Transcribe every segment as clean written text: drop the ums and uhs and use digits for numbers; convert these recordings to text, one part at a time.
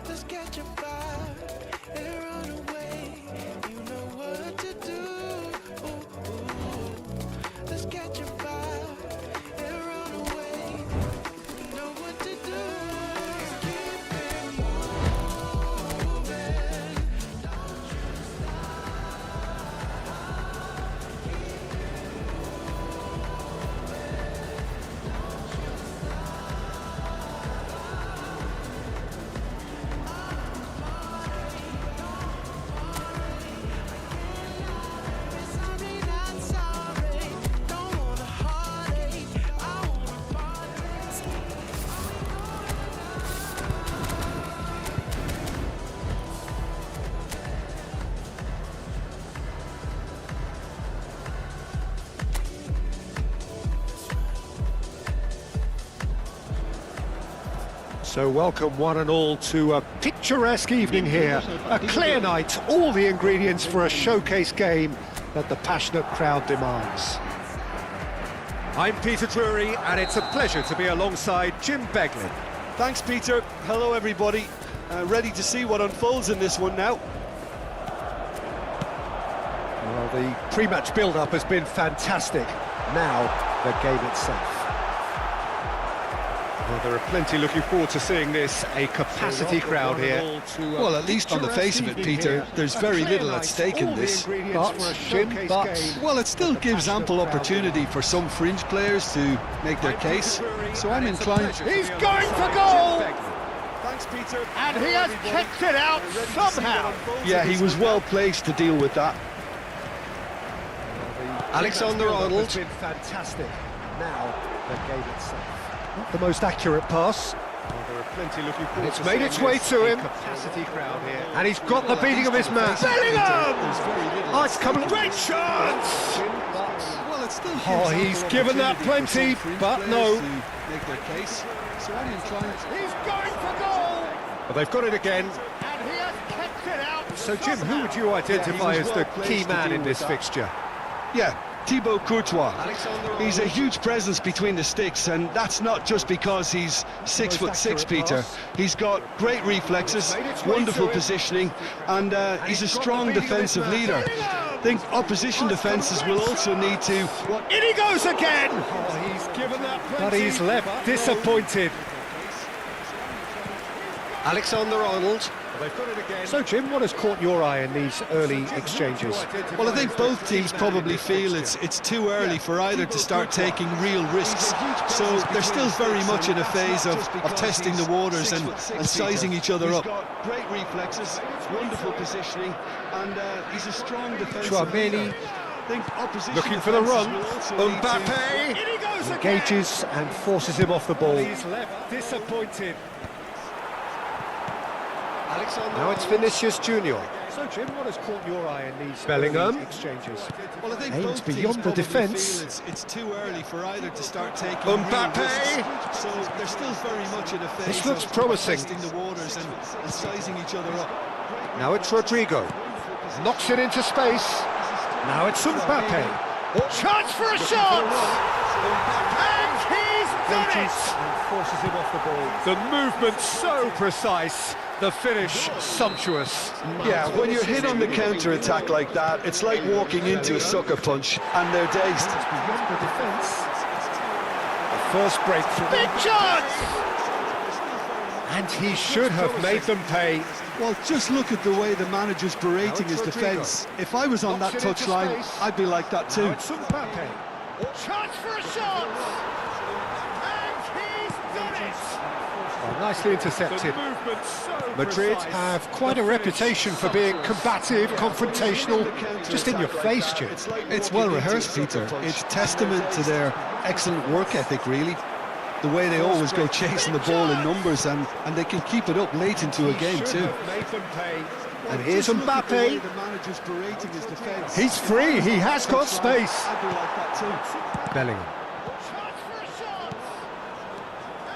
Let's catch a fire and run away. You know what to do. Ooh, ooh. Let's catch a fire and run away. You know what to do. Keep it moving. Don't you sorry, not sorry. Don't want a heartache. I want a party. So welcome one and all to a picturesque evening here, a clear night, all the ingredients for a showcase game that the passionate crowd demands. I'm Peter Drury and it's a pleasure to be alongside Jim Beglin. Thanks, Peter. Hello, everybody. Ready to see what unfolds in this one now. Well, the pre-match build-up has been fantastic. Now, the game itself. Well, there are plenty looking forward to seeing this, a capacity crowd here. Well, at least on the face of it, Peter, there's very little at stake in this. Well, it still gives ample opportunity for some fringe players to make their case, so I'm inclined... He's going for goal! Thanks, Peter. And he has kicked it out somehow! Yeah, he was well placed to deal with that. Alexander-Arnold has been fantastic. Now, the game itself. Not the most accurate pass. Well, there are plenty looking forward it's made its way to him. Capacity crowd here. And he's got the beating of his man. Bellingham! Oh, it's coming. Great chance! Well, it still Oh, he's given that plenty, but no. Make their case. So I'm inclined. He's going for goal! Well, they've got it again. And he has kept it out. So, Jim, who would you identify as the key man in this fixture? Yeah, Thibaut Courtois. He's a huge presence between the sticks, and that's not just because he's 6'6", Peter. He's got great reflexes, wonderful positioning, and he's a strong defensive leader. I think opposition defences will also need to... In he goes again! Oh, he's given that plenty, but he's left disappointed. Alexander-Arnold. They've got it again. So, Jim, what has caught your eye in these early exchanges? Well, I think both teams probably feel it's too early for either to start taking real risks. So they're still very much in a phase of testing the waters and sizing each other up. Great reflexes, wonderful positioning, and he's a strong defensive leader. Looking for the run. Mbappe engages and forces him off the ball. He's left disappointed. Now it's Vinicius Junior. So, Jim, what has caught your eye in these Bellingham exchanges? Well, I think aims beyond the defence. It's too early for either to start taking Mbappe. So they're still very much in a phase this looks promising. Testing the waters and sizing each other up. Now it's Rodrigo. Knocks it into space. Now it's Mbappe. Chance for a shot! And he's done it! And forces him off the ball. The movement so precise. The finish sumptuous. Yeah, when you're hit on the counter-attack like that, it's like walking into a sucker punch, and they're dazed. Beyond the defence. The first breakthrough. Big chance! And he should have made them pay. Well, just look at the way the manager's berating his defence. If I was on that touchline, I'd be like that too. Chance for a shot! And he's done it! Well, nicely intercepted. Madrid have quite a reputation for being combative, confrontational, just in your face, Jim. It's well rehearsed, Peter. It's testament to their excellent work ethic, really. The way they always go chasing the ball in numbers, and they can keep it up late into a game too. And here's Mbappe. He's free, he has got space. Bellingham.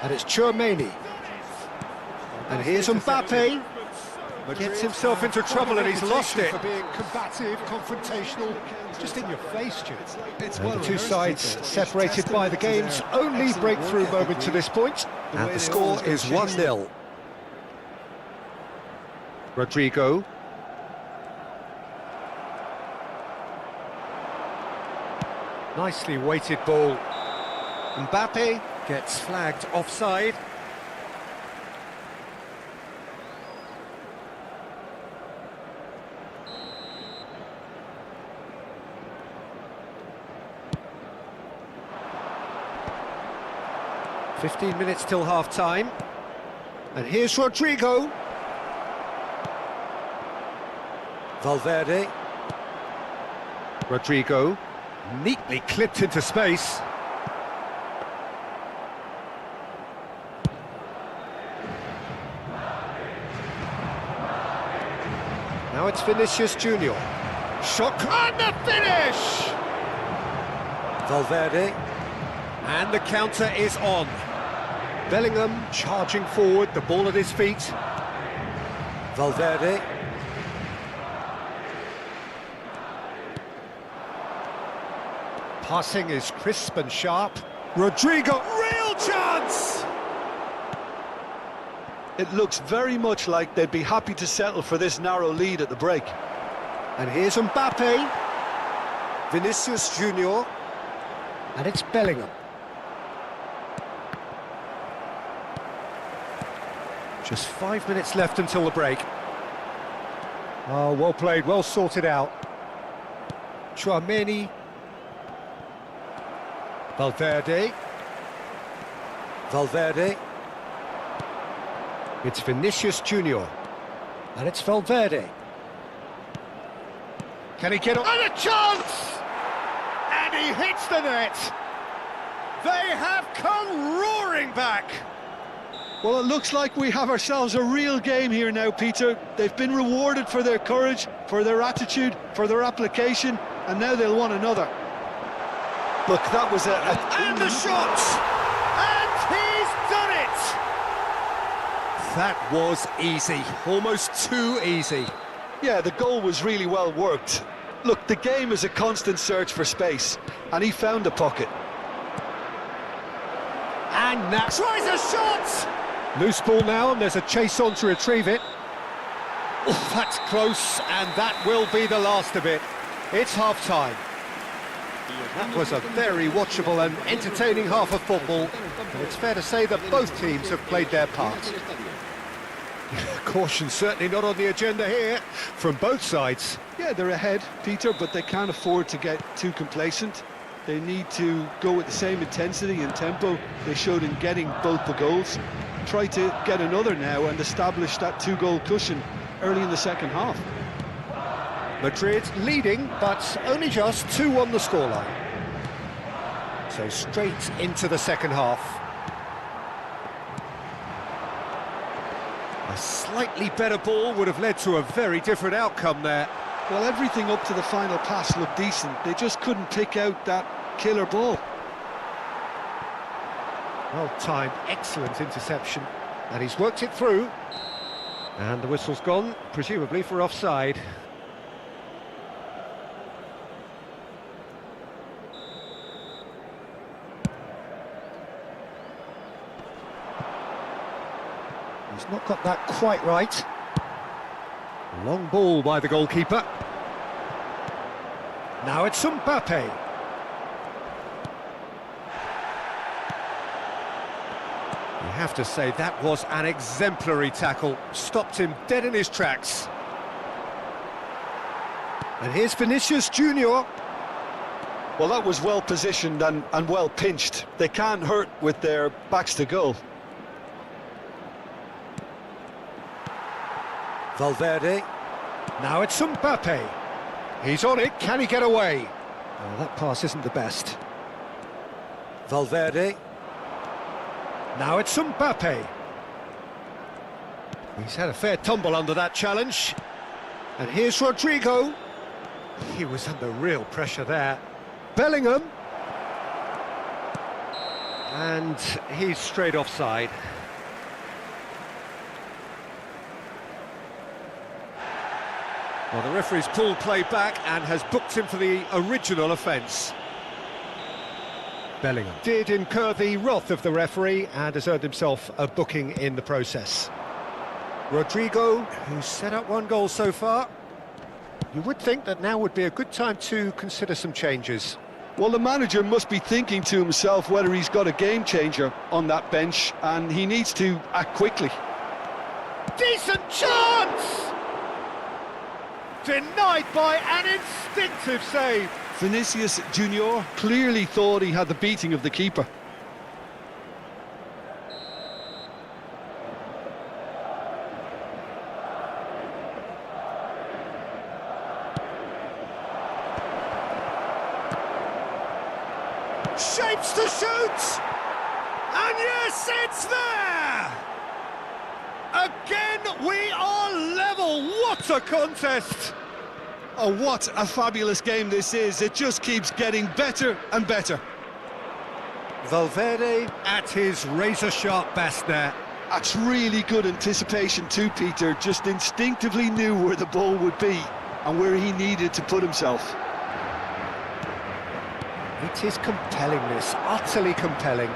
And it's Tchouaméni. And here's Mbappe. Gets himself into trouble and he's lost it. For being combative, confrontational, just in your face, Jim. And the two sides separated by the game's only breakthrough moment to this point. And the score is 1-0. Rodrigo. Nicely weighted ball. Mbappe gets flagged offside. "15 minutes till half-time. And here's Rodrigo. Valverde. Rodrigo. Neatly clipped into space. Now it's Vinicius Junior. Shot and the finish! Valverde. And the counter is on. Bellingham charging forward, the ball at his feet. Valverde. Passing is crisp and sharp. Rodrigo, real chance! It looks very much like they'd be happy to settle for this narrow lead at the break. And here's Mbappe. Vinicius Junior. And it's Bellingham. Just 5 minutes left until the break. Oh, well played, well sorted out. Tchouaméni. Valverde. Valverde. It's Vinicius Junior. And it's Valverde. Can he get on? And a chance! And he hits the net! They have come roaring back! Well, it looks like we have ourselves a real game here now, Peter. They've been rewarded for their courage, for their attitude, for their application, and now they'll want another. Look, that was And the shot! And he's done it! That was easy, almost too easy. Yeah, the goal was really well worked. Look, the game is a constant search for space, and he found a pocket. And that tries a shot! Loose ball now, and there's a chase on to retrieve it. Oh, that's close, and that will be the last of it. It's half-time. That was a very watchable and entertaining half of football, and it's fair to say that both teams have played their part. Caution certainly not on the agenda here, from both sides. Yeah, they're ahead, Peter, but they can't afford to get too complacent. They need to go with the same intensity and tempo they showed in getting both the goals. Try to get another now and establish that two-goal cushion early in the second half. Madrid leading, but only just 2 on the scoreline. So straight into the second half. A slightly better ball would have led to a very different outcome there. Well, everything up to the final pass looked decent. They just couldn't pick out that killer ball. Well-timed, excellent interception. And he's worked it through. And the whistle's gone, presumably for offside. He's not got that quite right. Long ball by the goalkeeper. Now it's Mbappe. You have to say that was an exemplary tackle. Stopped him dead in his tracks. And here's Vinicius Junior. Well, that was well positioned and well pinched. They can't hurt with their backs to goal. Valverde. Now it's Mbappe. He's on it, can he get away? Oh, that pass isn't the best. Valverde. Now it's Mbappe. He's had a fair tumble under that challenge. And here's Rodrigo. He was under real pressure there. Bellingham. And he's straight offside. Well, the referee's pulled play back and has booked him for the original offence. Bellingham did incur the wrath of the referee and has earned himself a booking in the process. Rodrigo, who's set up one goal so far. You would think that now would be a good time to consider some changes. Well, the manager must be thinking to himself whether he's got a game changer on that bench, and he needs to act quickly. Decent chance! Denied by an instinctive save. Vinicius Junior clearly thought he had the beating of the keeper. Shapes to shoot! And yes, it's there! Again, we are level. What a contest! Oh, what a fabulous game this is. It just keeps getting better and better. Valverde at his razor-sharp best there. That's really good anticipation too, Peter. Just instinctively knew where the ball would be and where he needed to put himself. It is compelling, this, utterly compelling.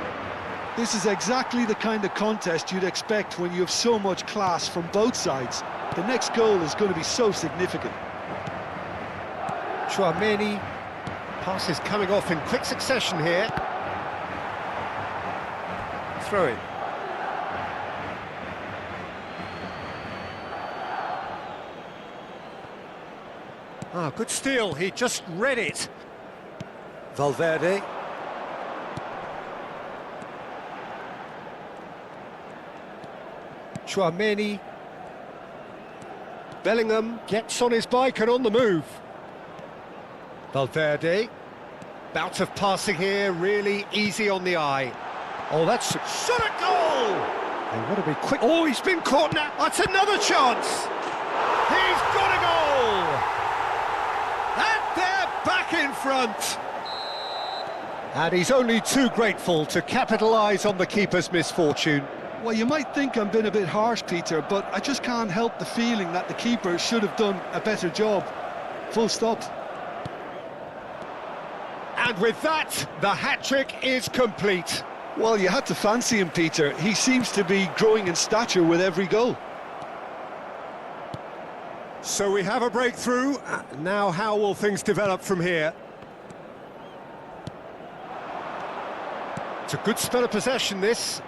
This is exactly the kind of contest you'd expect when you have so much class from both sides. The next goal is going to be so significant. Tchouameni, passes coming off in quick succession here. Throw in. Ah, good steal, he just read it. Valverde. Tchouameni. Bellingham gets on his bike and on the move. Valverde. Bout of passing here, really easy on the eye. Oh, that's shot at goal! They want to be quick. Oh, he's been caught now. That's another chance. He's got a goal! And they're back in front. And he's only too grateful to capitalise on the keeper's misfortune. Well, you might think I'm being a bit harsh, Peter, but I just can't help the feeling that the keeper should have done a better job. Full stop. And with that, the hat-trick is complete. Well, you had to fancy him, Peter. He seems to be growing in stature with every goal. So we have a breakthrough. Now how will things develop from here? It's a good spell of possession, this.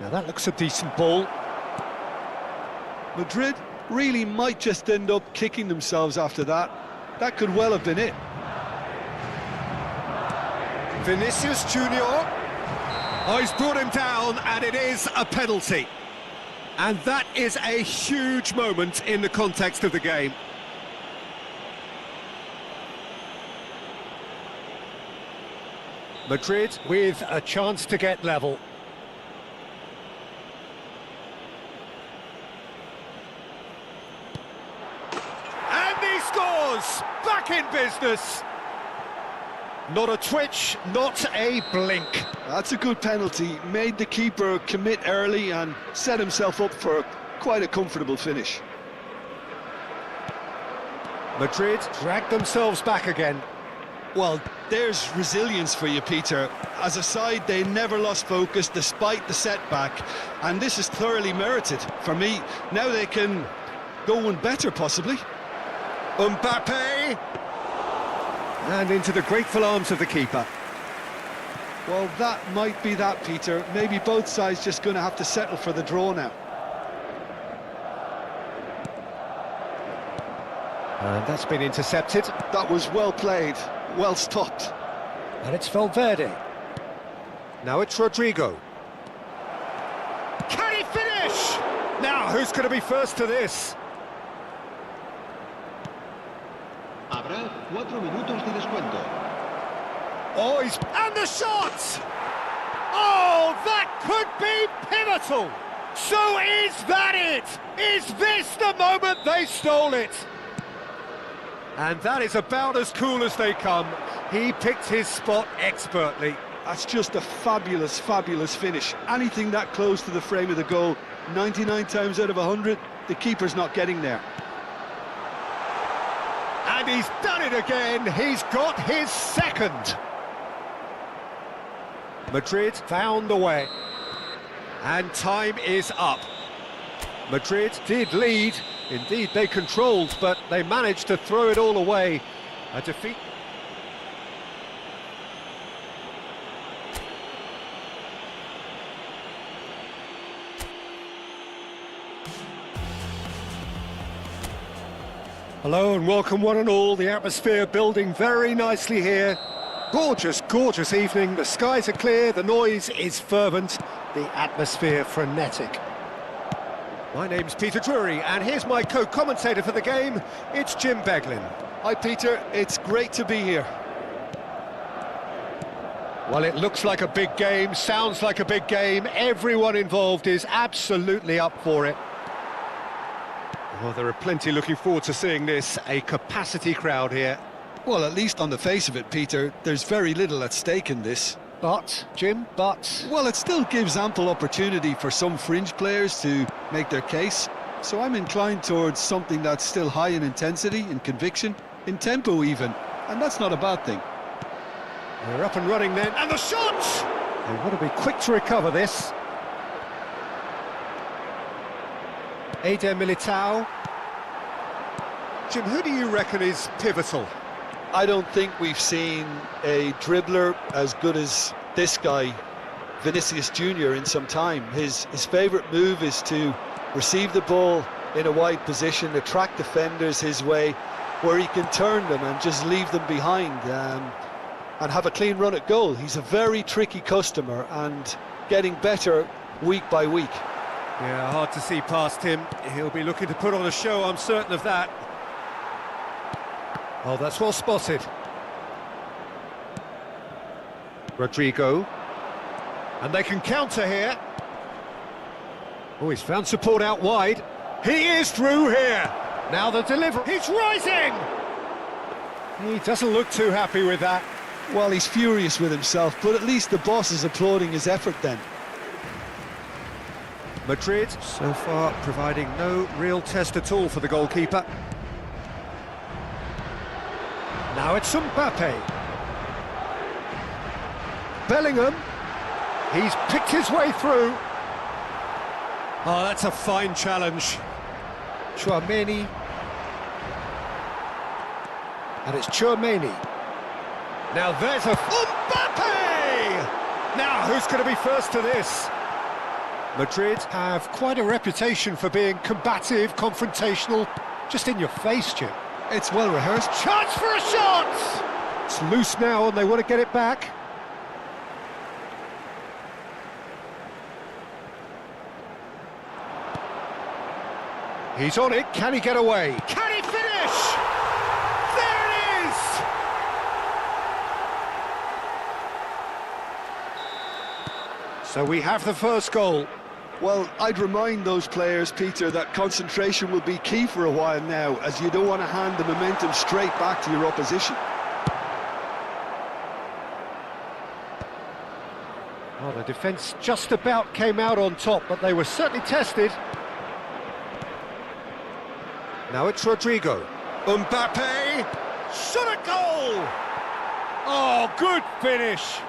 Now that looks a decent ball. Madrid really might just end up kicking themselves after that. That could well have been it. Vinicius Junior. Oh, he's brought him down, and it is a penalty. And that is a huge moment in the context of the game. Madrid with a chance to get level. And he scores! Back in business! Not a twitch, not a blink. That's a good penalty. Made the keeper commit early and set himself up for quite a comfortable finish. Madrid dragged themselves back again. Well, there's resilience for you, Peter. As a side, they never lost focus despite the setback, and this is thoroughly merited for me. Now they can go one better, possibly. Mbappe! And into the grateful arms of the keeper. Well, that might be that, Peter. Maybe both sides just going to have to settle for the draw now. And that's been intercepted. That was well played, well stopped. And it's Valverde. Now it's Rodrigo. Can he finish? Now, who's going to be first to this? Habrá 4 minutos de descuento. Oh, and the shot! Oh, that could be pivotal! So is that it? Is this the moment they stole it? And that is about as cool as they come. He picked his spot expertly. That's just a fabulous, fabulous finish. Anything that close to the frame of the goal, 99 times out of 100, the keeper's not getting there. And he's done it again. He's got his second. Madrid found a way. And time is up. Madrid did lead. Indeed, they controlled, but they managed to throw it all away. A defeat. Hello and welcome one and all. The atmosphere building very nicely here. Gorgeous, gorgeous evening. The skies are clear, the noise is fervent, the atmosphere frenetic. My name's Peter Drury, and here's my co-commentator for the game. It's Jim Beglin. Hi, Peter. It's great to be here. Well, it looks like a big game, sounds like a big game. Everyone involved is absolutely up for it. Well, there are plenty looking forward to seeing this. A capacity crowd here. Well, at least on the face of it, Peter, there's very little at stake in this. But, Jim, but... Well, it still gives ample opportunity for some fringe players to make their case. So I'm inclined towards something that's still high in intensity, in conviction, in tempo even. And that's not a bad thing. We're up and running then. And the shot! They want to be quick to recover this. Eder Militao. Jim, who do you reckon is pivotal? I don't think we've seen a dribbler as good as this guy, Vinicius Junior, in some time. His favourite move is to receive the ball in a wide position, attract defenders his way, where he can turn them and just leave them behind and have a clean run at goal. He's a very tricky customer and getting better week by week. Yeah, hard to see past him. He'll be looking to put on a show, I'm certain of that. Oh, that's well spotted. Rodrigo. And they can counter here. Oh, he's found support out wide. He is through here. Now the delivery. He's rising! He doesn't look too happy with that. Well, he's furious with himself, but at least the boss is applauding his effort then. Madrid, so far, providing no real test at all for the goalkeeper. Now it's Mbappe. Bellingham. He's picked his way through. Oh, that's a fine challenge. Tchouameni. And it's Tchouameni. Now there's a... Mbappe! Now, who's going to be first to this? Madrid have quite a reputation for being combative, confrontational, just in your face, Jim. It's well rehearsed. Chance for a shot! It's loose now and they want to get it back. He's on it, can he get away? Can he finish? There it is! So we have the first goal. Well, I'd remind those players, Peter, that concentration will be key for a while now, as you don't want to hand the momentum straight back to your opposition. Well, the defence just about came out on top, but they were certainly tested. Now it's Rodrigo. Mbappe! Shot a goal! Oh, good finish!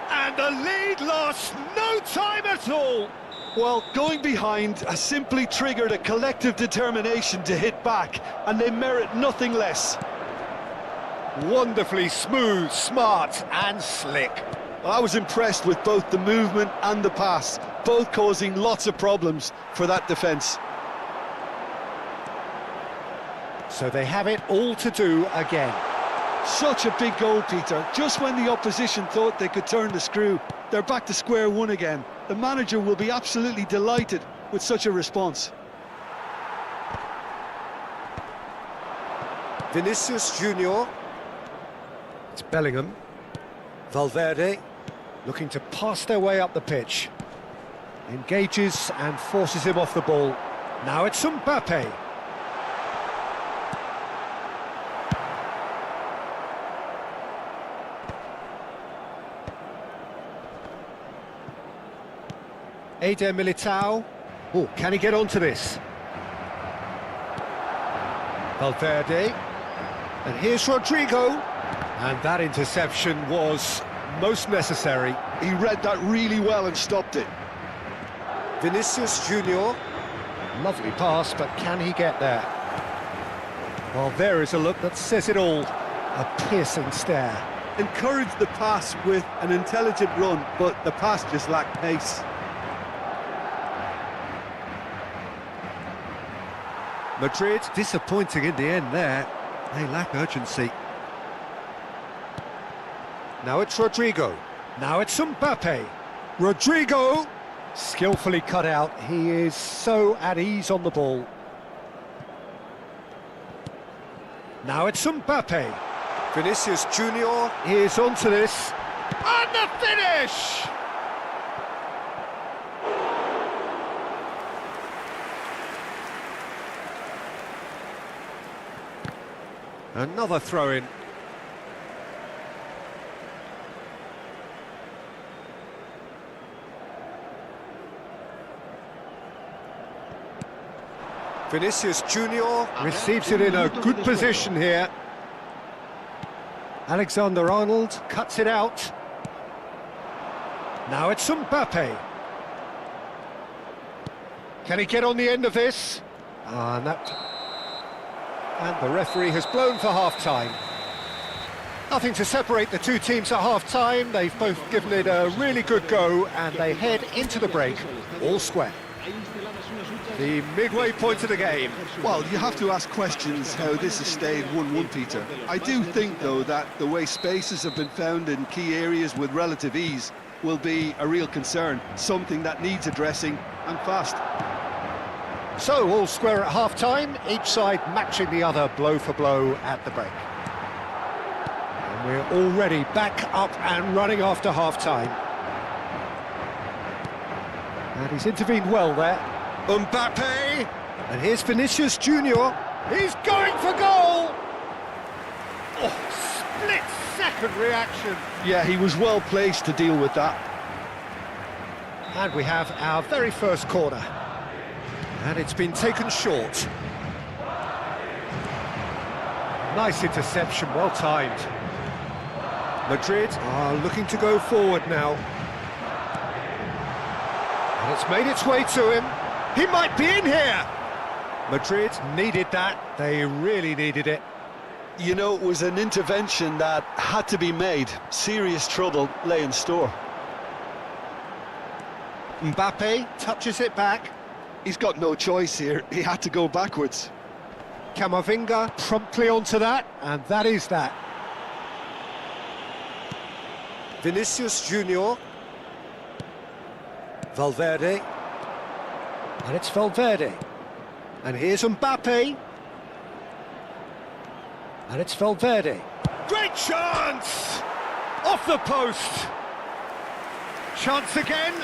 And the lead lost no time at all! Well, going behind has simply triggered a collective determination to hit back, and they merit nothing less. Wonderfully smooth, smart and slick. I was impressed with both the movement and the pass, both causing lots of problems for that defence. So they have it all to do again. Such a big goal, Peter. Just when the opposition thought they could turn the screw, they're back to square one again. The manager will be absolutely delighted with such a response. Vinicius Junior. It's Bellingham. Valverde looking to pass their way up the pitch. Engages and forces him off the ball. Now it's Mbappe. Eder Militao. Oh, can he get onto this? Valverde. And here's Rodrigo. And that interception was most necessary. He read that really well and stopped it. Vinicius Junior. Lovely pass, but can he get there? Well, there is a look that says it all. A piercing stare. Encouraged the pass with an intelligent run, but the pass just lacked pace. Madrid disappointing in the end there. They lack urgency. Now it's Rodrigo. Now it's Mbappe. Rodrigo! Skillfully cut out. He is so at ease on the ball. Now it's Mbappe. Vinicius Junior is onto this. And the finish! Another throw-in. Vinicius Junior receives it in a good position here. Alexander-Arnold cuts it out. Now it's Mbappe. Can he get on the end of this? And the referee has blown for half-time. Nothing to separate the two teams at half-time. They've both given it a really good go, and they head into the break all square. The midway point of the game. Well, you have to ask questions how this has stayed 1-1, Peter. I do think, though, that the way spaces have been found in key areas with relative ease will be a real concern, something that needs addressing, and fast. So, all square at half-time, each side matching the other blow for blow at the break. And we're already back up and running after half-time. And he's intervened well there. Mbappe! And here's Vinicius Junior. He's going for goal! Oh, split-second reaction. Yeah, he was well placed to deal with that. And we have our very first corner. And it's been taken short. Nice interception, well timed. Madrid are looking to go forward now. And it's made its way to him. He might be in here! Madrid needed that. They really needed it. You know, it was an intervention that had to be made. Serious trouble lay in store. Mbappe touches it back. He's got no choice here. He had to go backwards. Camavinga promptly onto that, and that is that. Vinicius Junior. Valverde. And it's Valverde. And here's Mbappe. And it's Valverde. Great chance! Off the post! Chance again?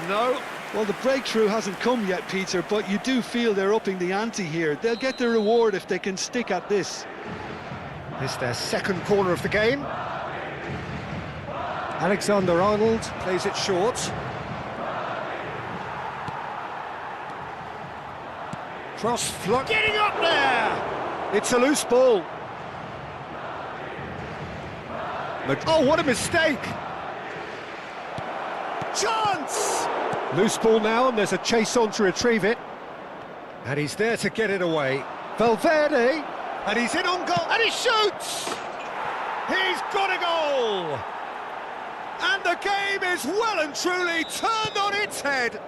No. Well, the breakthrough hasn't come yet, Peter, but you do feel they're upping the ante here. They'll get the reward if they can stick at this. It's their second corner of the game. Alexander-Arnold plays it short. Cross flock, getting up there! It's a loose ball. Oh, what a mistake! Chance! Loose ball now, and there's a chase on to retrieve it. And he's there to get it away. Valverde, and he's in on goal, and he shoots! He's got a goal! And the game is well and truly turned on its head.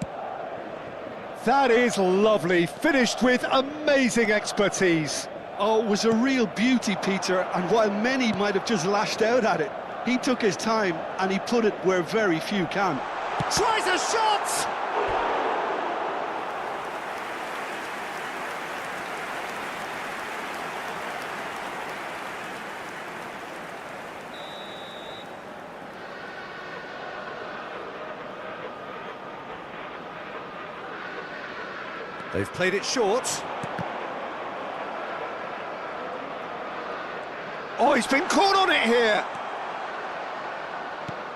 That is lovely, finished with amazing expertise. Oh, it was a real beauty, Peter, and while many might have just lashed out at it, he took his time and he put it where very few can. Tries a shot! They've played it short. Oh, he's been caught on it here.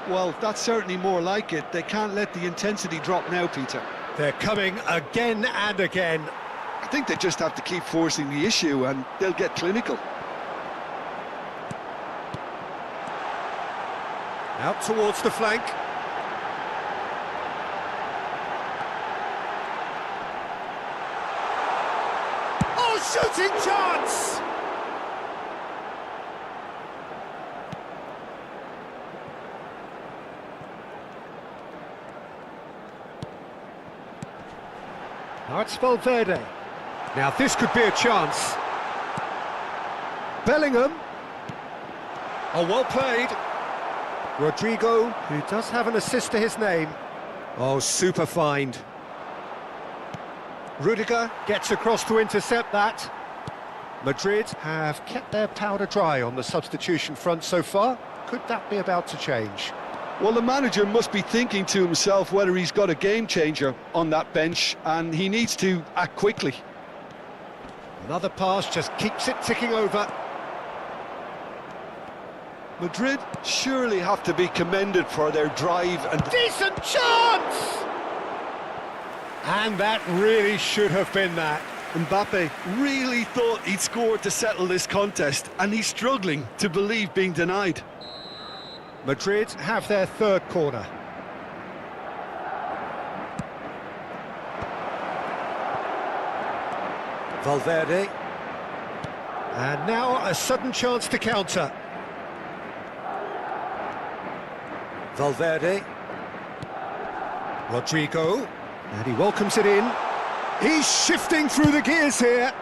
Well, that's certainly more like it. They can't let the intensity drop now, Peter. They're coming again and again. I think they just have to keep forcing the issue and they'll get clinical. Out towards the flank. Oh, shooting chance! Now it's Valverde. Now this could be a chance. Bellingham. Oh, well played. Rodrigo, who does have an assist to his name. Oh, super find. Rudiger gets across to intercept that. Madrid have kept their powder dry on the substitution front so far. Could that be about to change? Well, the manager must be thinking to himself whether he's got a game changer on that bench, and he needs to act quickly. Another pass just keeps it ticking over. Madrid surely have to be commended for their drive and... Decent chance! And that really should have been that. Mbappe really thought he'd scored to settle this contest, and he's struggling to believe being denied. Madrid have their third corner. Valverde. And now a sudden chance to counter. Valverde. Rodrigo. And he welcomes it in. He's shifting through the gears here.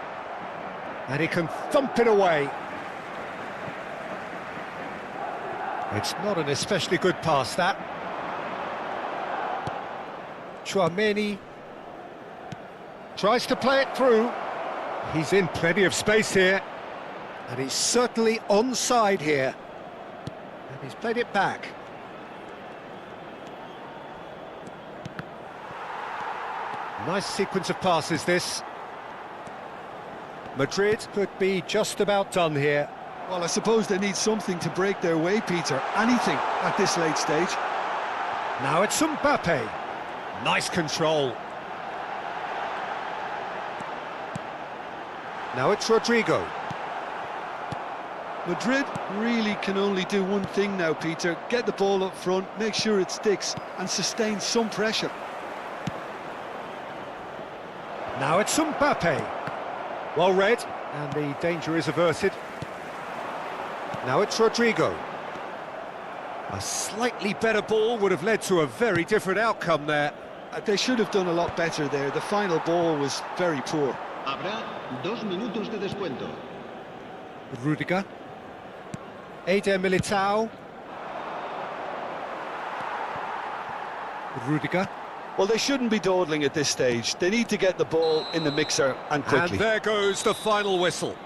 And he can thump it away. It's not an especially good pass, that. Tchouaméni tries to play it through. He's in plenty of space here. And he's certainly onside here. And he's played it back. Nice sequence of passes, this. Madrid could be just about done here. Well, I suppose they need something to break their way, Peter. Anything at this late stage. Now it's Mbappe. Nice control. Now it's Rodrigo. Madrid really can only do one thing now, Peter. Get the ball up front, make sure it sticks, and sustain some pressure. Now it's Mbappe. Well read, and the danger is averted. Now it's Rodrigo. A slightly better ball would have led to a very different outcome there. They should have done a lot better there. The final ball was very poor. Habrá 2 minutos de descuento. Rudiger. Eder Militao. Rudiger. Well, they shouldn't be dawdling at this stage. They need to get the ball in the mixer and quickly. And there goes the final whistle.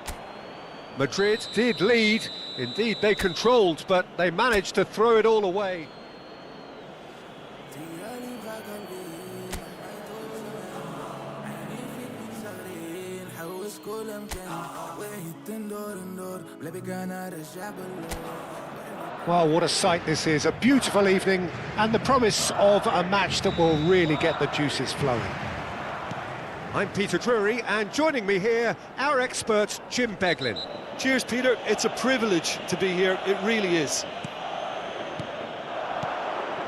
Madrid did lead. Indeed, they controlled, but they managed to throw it all away. Well, what a sight this is. A beautiful evening and the promise of a match that will really get the juices flowing. I'm Peter Drury, and joining me here, our expert, Jim Beglin. Cheers, Peter. It's a privilege to be here. It really is.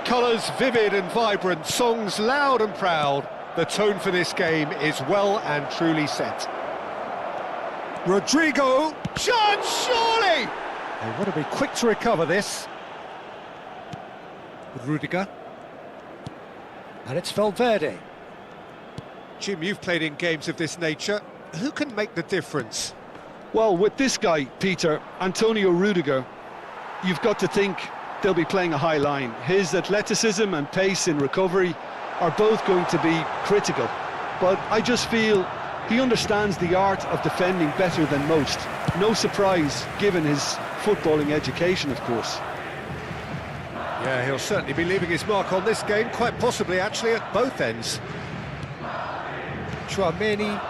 Colours vivid and vibrant, songs loud and proud. The tone for this game is well and truly set. Rodrigo, chance surely! They want to be quick to recover this. Rudiger. And it's Valverde. Jim, you've played in games of this nature. Who can make the difference? Well, with this guy, Peter, Antonio Rudiger, you've got to think they'll be playing a high line. His athleticism and pace in recovery are both going to be critical. But I just feel he understands the art of defending better than most. No surprise, given his footballing education, of course. Yeah, he'll certainly be leaving his mark on this game, quite possibly actually at both ends. Tchouaméni.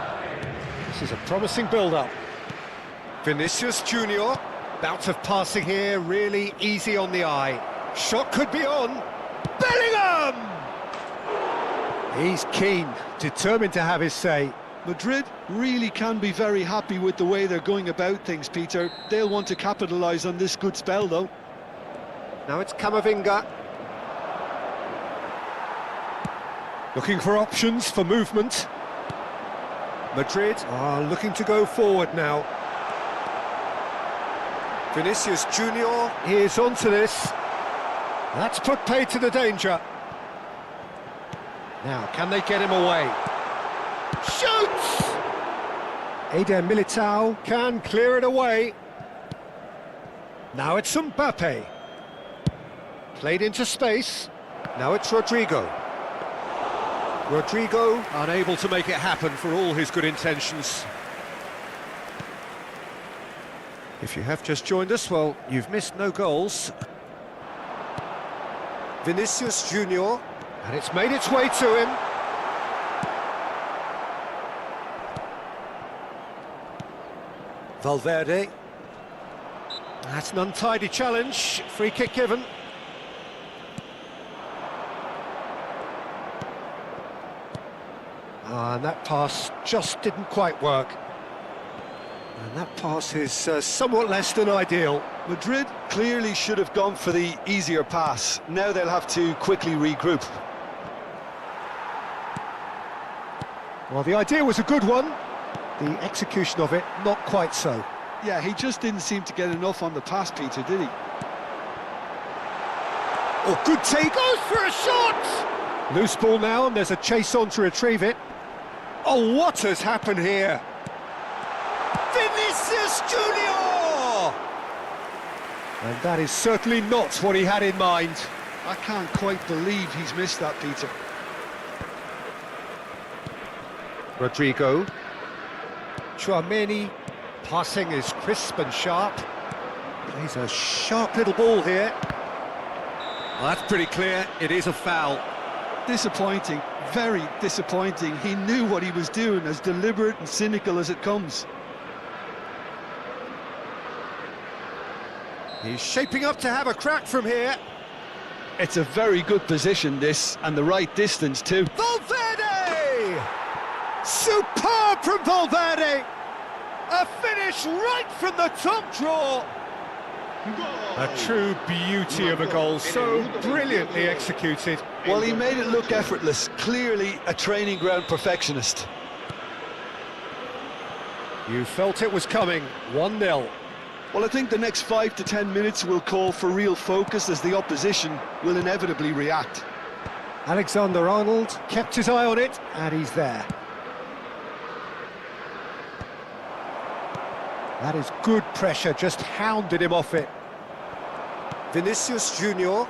This is a promising build-up. Vinicius Junior. Bout of passing here, really easy on the eye. Shot could be on. Bellingham! He's keen, determined to have his say. Madrid really can be very happy with the way they're going about things, Peter. They'll want to capitalise on this good spell, though. Now it's Camavinga. Looking for options for movement. Madrid are looking to go forward now. Vinicius Junior is onto this. That's put paid to the danger. Now, can they get him away? Shoots! Eder Militao can clear it away. Now it's Mbappe. Played into space. Now it's Rodrigo. Rodrigo unable to make it happen for all his good intentions. If you have just joined us, well, you've missed no goals. Vinicius Junior, and it's made its way to him. Valverde. That's an untidy challenge. Free kick given. And that pass just didn't quite work. And that pass is somewhat less than ideal. Madrid clearly should have gone for the easier pass. Now they'll have to quickly regroup. Well, the idea was a good one. The execution of it, not quite so. Yeah, he just didn't seem to get enough on the pass, Peter, did he? Oh, good take. Goes for a shot! Loose ball now, and there's a chase on to retrieve it. Oh, what has happened here? Vinicius Junior! And that is certainly not what he had in mind. I can't quite believe he's missed that, Peter. Rodrigo. Tchouaméni. Passing is crisp and sharp. Plays a sharp little ball here. Well, that's pretty clear. It is a foul. Disappointing, very disappointing. He knew what he was doing, as deliberate and cynical as it comes. He's shaping up to have a crack from here. It's a very good position, this, and the right distance too. Valverde! Superb from Valverde! A finish right from the top draw! A true beauty of a goal, so brilliantly executed. Well, he made it look effortless, clearly a training ground perfectionist. You felt it was coming, 1-0. Well, I think the next 5 to 10 minutes will call for real focus, as the opposition will inevitably react. Alexander-Arnold kept his eye on it, and he's there. That is good pressure, just hounded him off it. Vinicius Junior.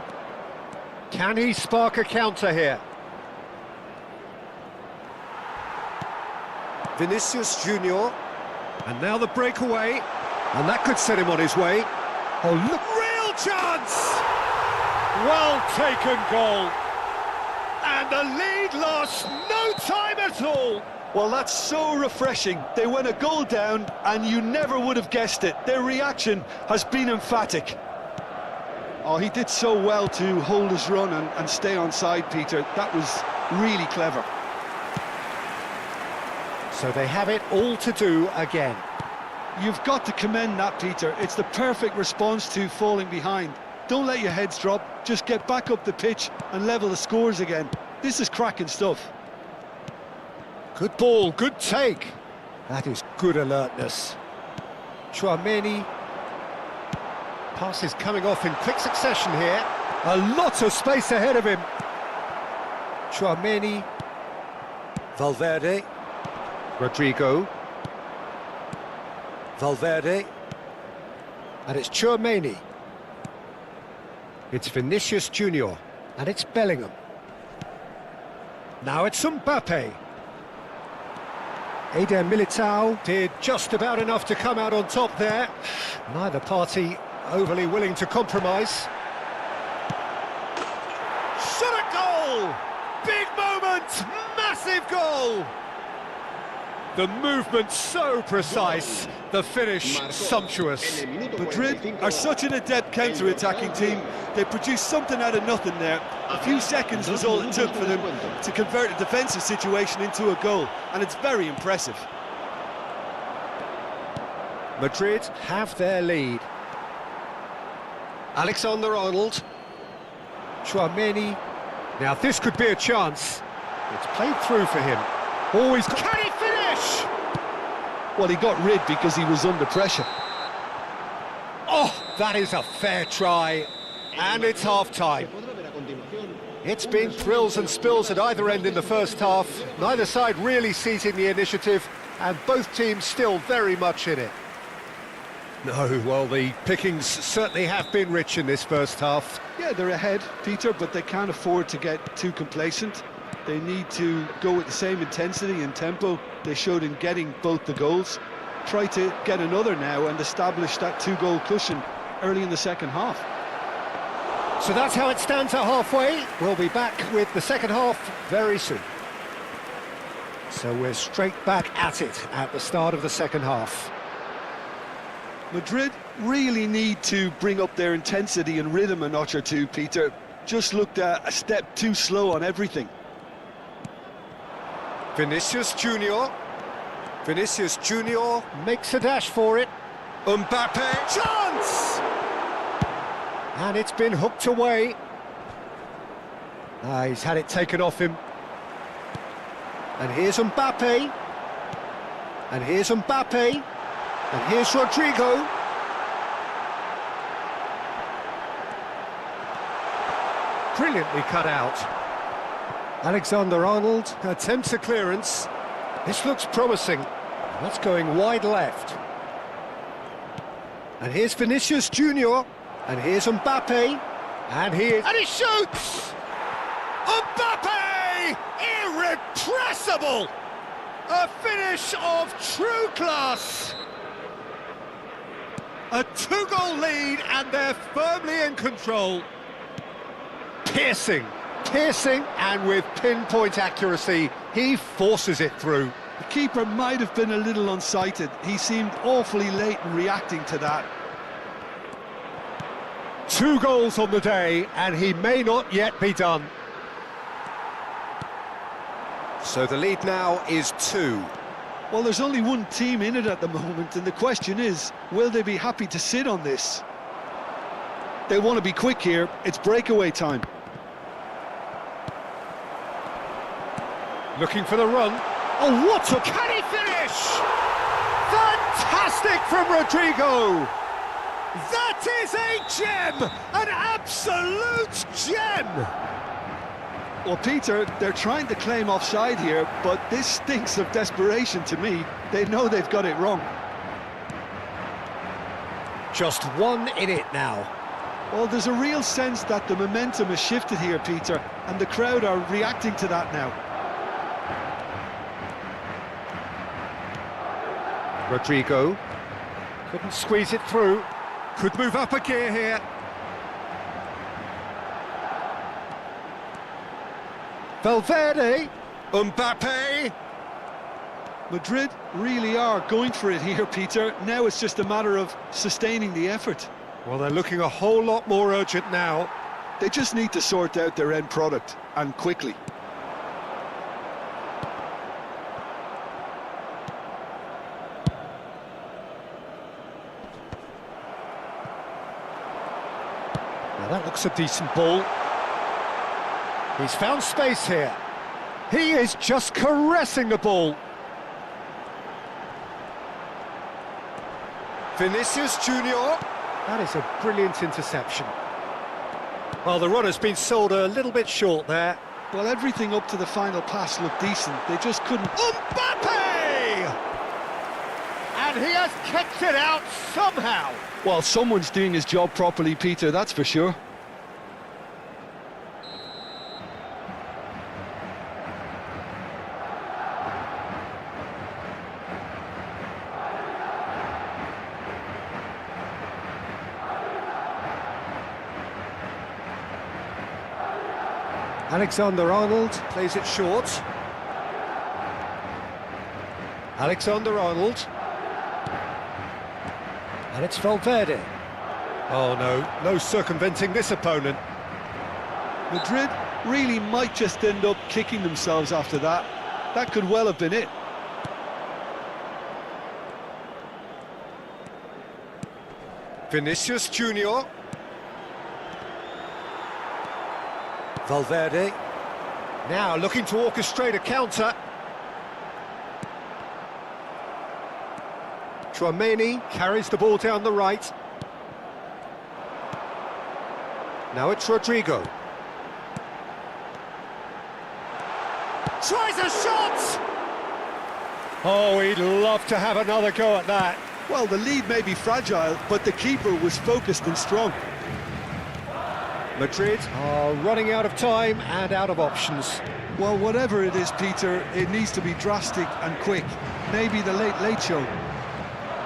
Can he spark a counter here? Vinicius Junior. And now the breakaway. And that could set him on his way. Oh, look, real chance! Well taken goal. And the lead lost no time at all. Well, that's so refreshing. They went a goal down, and you never would have guessed it. Their reaction has been emphatic. Oh, he did so well to hold his run and stay on side, Peter. That was really clever. So they have it all to do again. You've got to commend that, Peter. It's the perfect response to falling behind. Don't let your heads drop. Just get back up the pitch and level the scores again. This is cracking stuff. Good ball, good take. That is good alertness. Tchouaméni. Passes coming off in quick succession here. A lot of space ahead of him. Tchouaméni. Valverde. Rodrigo. Valverde. And it's Tchouaméni. It's Vinicius Junior. And it's Bellingham. Now it's Mbappe. Eder Militao did just about enough to come out on top there. Neither party overly willing to compromise. Shot a goal! Big moment! Massive goal! The movement so precise, the finish sumptuous. Madrid are such an adept counter-attacking team. They produced something out of nothing there. A few seconds was all it took for them to convert a defensive situation into a goal, and it's very impressive. Madrid have their lead. Alexander-Arnold. Tchouaméni. Now this could be a chance. It's played through for him. Always. Can he finish? Well, he got rid because he was under pressure. Oh, that is a fair try. And it's half-time. It's been thrills and spills at either end in the first half. Neither side really seizing the initiative, and both teams still very much in it. No, well, the pickings certainly have been rich in this first half. Yeah, they're ahead, Peter, but they can't afford to get too complacent. They need to go with the same intensity and tempo they showed in getting both the goals. Try to get another now and establish that two-goal cushion early in the second half. So that's how it stands at halfway. We'll be back with the second half very soon. So we're straight back at it at the start of the second half. Madrid really need to bring up their intensity and rhythm a notch or two, Peter. Just looked a step too slow on everything. Vinicius Junior. Vinicius Junior makes a dash for it. Mbappe, chance! And it's been hooked away. He's had it taken off him. And here's Mbappe. And here's Mbappe. And here's Rodrigo. Brilliantly cut out. Alexander-Arnold attempts a clearance. This looks promising. That's going wide left. And here's Vinicius Junior. And here's Mbappe. And he shoots! Mbappe! Irrepressible! A finish of true class! A two-goal lead, and they're firmly in control. Piercing, and with pinpoint accuracy, he forces it through. The keeper might have been a little unsighted. He seemed awfully late in reacting to that. 2 goals on the day, and he may not yet be done. So the lead now is 2. Well, there's only one team in it at the moment, and the question is, will they be happy to sit on this? They want to be quick here. It's breakaway time. Looking for the run. Oh, what a... Can he finish? Fantastic from Rodrigo! That is a gem! An absolute gem! Well, Peter, they're trying to claim offside here, but this stinks of desperation to me. They know they've got it wrong. Just 1 in it now. Well, there's a real sense that the momentum has shifted here, Peter, and the crowd are reacting to that now. Rodrigo couldn't squeeze it through. Could move up a gear here. Valverde. Mbappe. Madrid really are going for it here, Peter. Now it's just a matter of sustaining the effort. Well, they're looking a whole lot more urgent now. They just need to sort out their end product, and quickly. Now that looks a decent ball. He's found space here. He is just caressing the ball. Vinicius Junior. That is a brilliant interception. Well, the runner's been sold a little bit short there. Well, everything up to the final pass looked decent. They just couldn't... Mbappe! And he has kicked it out somehow. Well, someone's doing his job properly, Peter, that's for sure. Alexander-Arnold plays it short. Alexander-Arnold. And it's Valverde. Oh no, no circumventing this opponent. Madrid really might just end up kicking themselves after that. That could well have been it. Vinicius Junior. Valverde. Now looking to orchestrate a counter. Tchouaméni carries the ball down the right. Now it's Rodrigo. Tries a shot! Oh, he'd love to have another go at that. Well, the lead may be fragile, but the keeper was focused and strong. Madrid are running out of time and out of options. Well, whatever it is, Peter, it needs to be drastic and quick. Maybe the late show.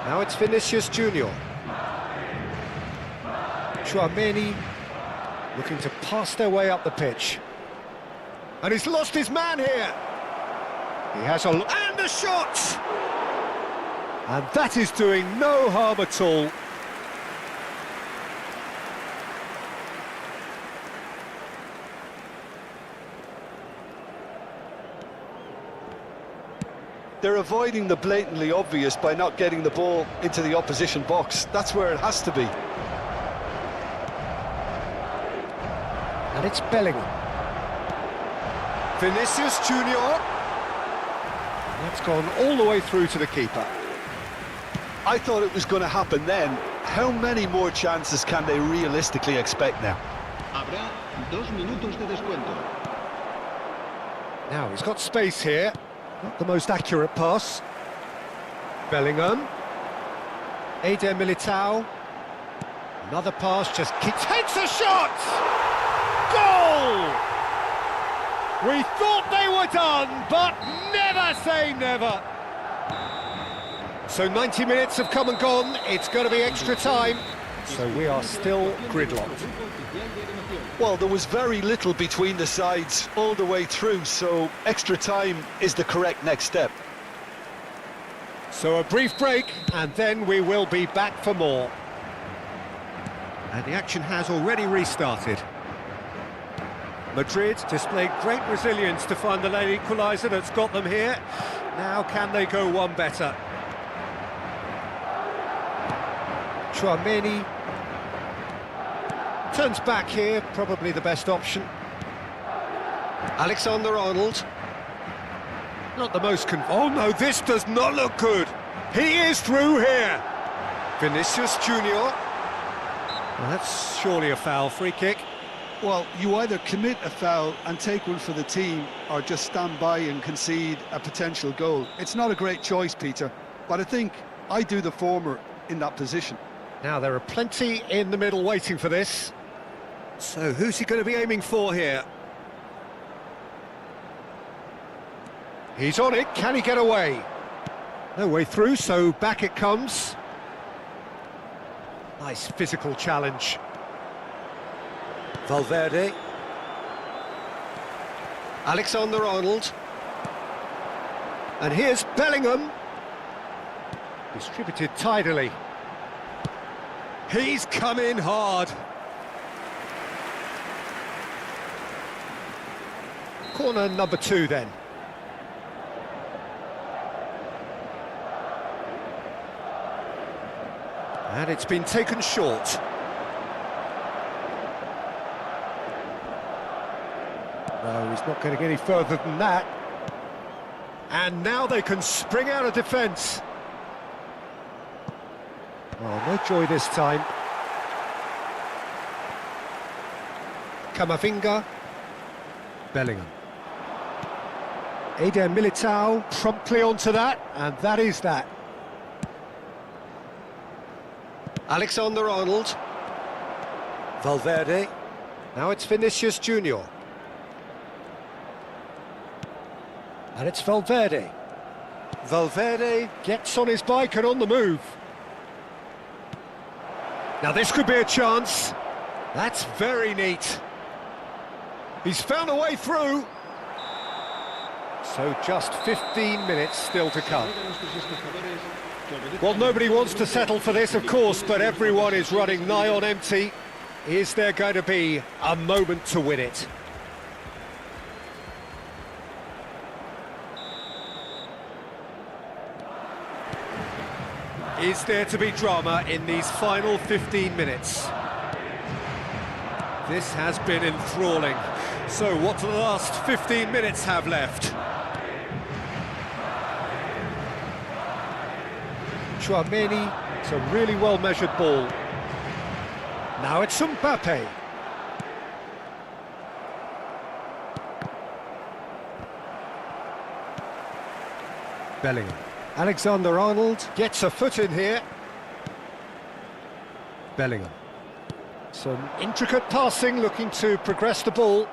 Now it's Vinicius Junior. Tchouaméni looking to pass their way up the pitch. And he's lost his man here. He has and a shot! And that is doing no harm at all. They're avoiding the blatantly obvious by not getting the ball into the opposition box. That's where it has to be. And it's Bellingham. Vinicius Junior. That's gone all the way through to the keeper. I thought it was going to happen then. How many more chances can they realistically expect now? Habrá 2 minutos de descuento. Now he's got space here. Not the most accurate pass. Bellingham. Eder Militao. Another pass, just takes a shot! Goal! We thought they were done, but never say never. So 90 minutes have come and gone. It's going to be extra time. So we are still gridlocked. Well, there was very little between the sides all the way through, so extra time is the correct next step. So a brief break, and then we will be back for more. And the action has already restarted. Madrid displayed great resilience to find the late equaliser that's got them here. Now can they go one better? Tchouaméni turns back here, probably the best option. Alexander-Arnold. Not the most oh no, this does not look good. He is through here. Vinicius Junior. Well, that's surely a foul. Free kick. Well, you either commit a foul and take one for the team, or just stand by and concede a potential goal. It's not a great choice, Peter, but I think I do the former in that position. Now there are plenty in the middle waiting for this. So who's he going to be aiming for here? He's on it, can he get away? No way through, so back it comes. Nice physical challenge. Valverde. Alexander-Arnold. And here's Bellingham. Distributed tidily. He's come in hard. Corner number 2 then. And it's been taken short. No, he's not getting any further than that. And now they can spring out of defence. Oh, no joy this time. Camavinga. Bellingham. Eder Militao promptly onto that, and that is that. Alexander-Arnold. Valverde. Now it's Vinicius Junior. And it's Valverde. Valverde gets on his bike and on the move. Now this could be a chance. That's very neat. He's found a way through. So just 15 minutes still to come. Well, nobody wants to settle for this, of course, but everyone is running nigh on empty. Is there going to be a moment to win it? Is there to be drama in these final 15 minutes? This has been enthralling. So what do the last 15 minutes have left? Tchouameni, it's a really well-measured ball. Now it's Mbappe. Bellingham. Alexander-Arnold gets a foot in here. Bellingham. Some intricate passing, looking to progress the ball.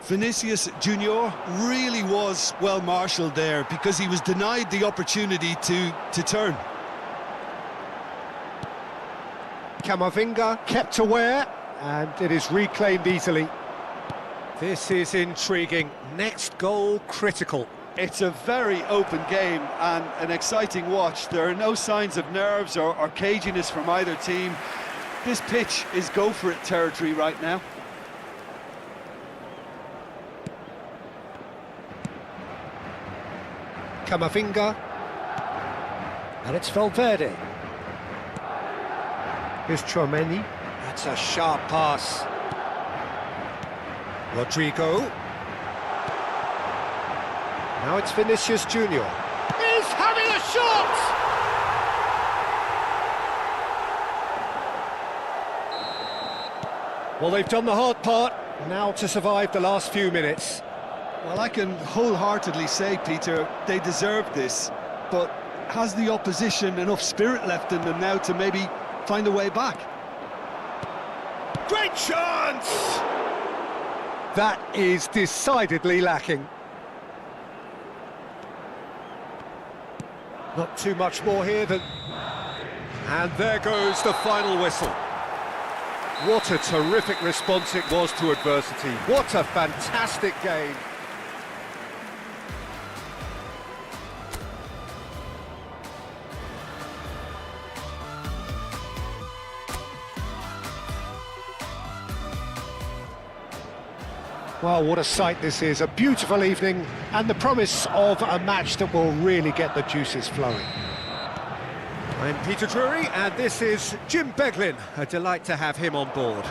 Vinicius Junior really was well marshalled there because he was denied the opportunity to turn. Camavinga kept aware, and it is reclaimed easily. This is intriguing. Next goal critical. It's a very open game and an exciting watch. There are no signs of nerves or caginess from either team. This pitch is go-for-it territory right now. Camavinga. And it's Valverde. Here's Tchouameni. That's a sharp pass. Rodrigo. Now it's Vinicius Junior. He's having a shot! Well, they've done the hard part, now to survive the last few minutes. Well, I can wholeheartedly say, Peter, they deserved this, but has the opposition enough spirit left in them now to maybe find a way back? Great chance! That is decidedly lacking. Not too much more here than... And there goes the final whistle. What a terrific response it was to adversity. What a fantastic game. Well, what a sight this is. A beautiful evening and the promise of a match that will really get the juices flowing. I'm Peter Drury and this is Jim Beglin. A delight to have him on board.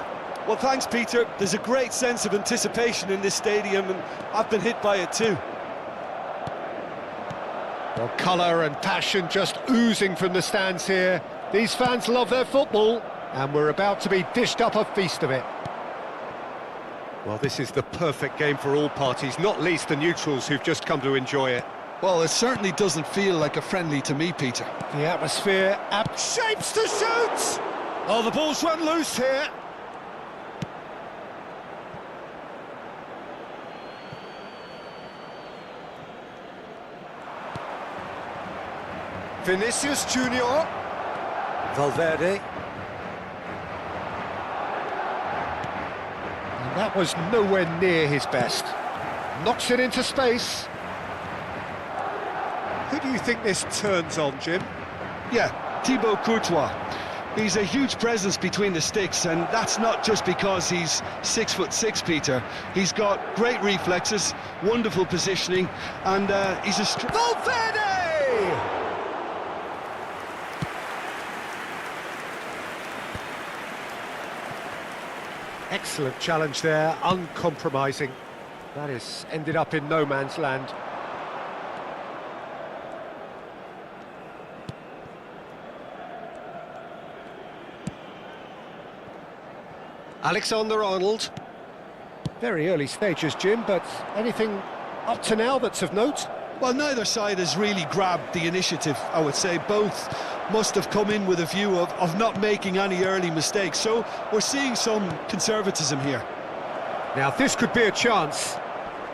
Well, thanks, Peter. There's a great sense of anticipation in this stadium and I've been hit by it too. Well, colour and passion just oozing from the stands here. These fans love their football and we're about to be dished up a feast of it. Well, this is the perfect game for all parties, not least the neutrals who've just come to enjoy it. Well, it certainly doesn't feel like a friendly to me, Peter. The atmosphere shapes to shoot! Oh, the ball's run loose here. Vinicius Junior. Valverde. And that was nowhere near his best. Knocks it into space. Who do you think this turns on, Jim? Yeah, Thibaut Courtois. He's a huge presence between the sticks, and that's not just because he's 6'6", Peter. He's got great reflexes, wonderful positioning, and he's a... Valverde! Excellent challenge there, uncompromising. That has ended up in no man's land. Alexander-Arnold. Very early stages, Jim, but anything up to now that's of note? Well, neither side has really grabbed the initiative, I would say. Both must have come in with a view of not making any early mistakes, so we're seeing some conservatism here. Now, this could be a chance.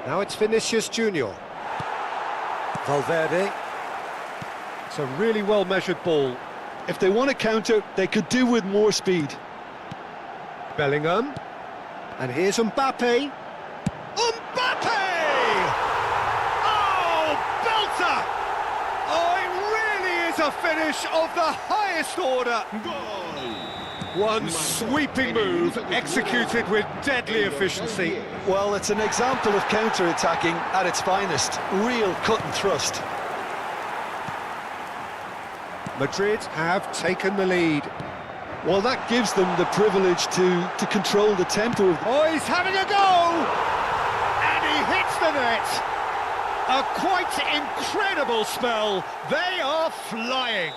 Now it's Vinicius Junior. Valverde. It's a really well-measured ball. If they want to counter, they could do with more speed. Bellingham. And here's Mbappe. Mbappe! is a finish of the highest order. One sweeping move executed with deadly efficiency. Well, it's an example of counter-attacking at its finest. Real cut and thrust. Madrid have taken the lead. Well, that gives them the privilege to control the tempo. Oh, he's having a go! And he hits the net! A quite incredible spell. They are flying.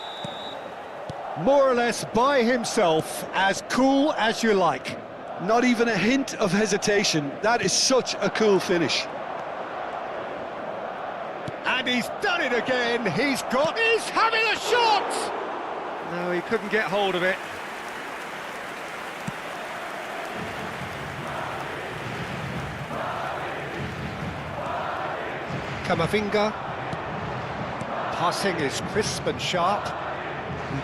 More or less by himself, as cool as you like. Not even a hint of hesitation. That is such a cool finish. And he's done it again. He's having a shot! No, he couldn't get hold of it. Camavinga. Passing is crisp and sharp.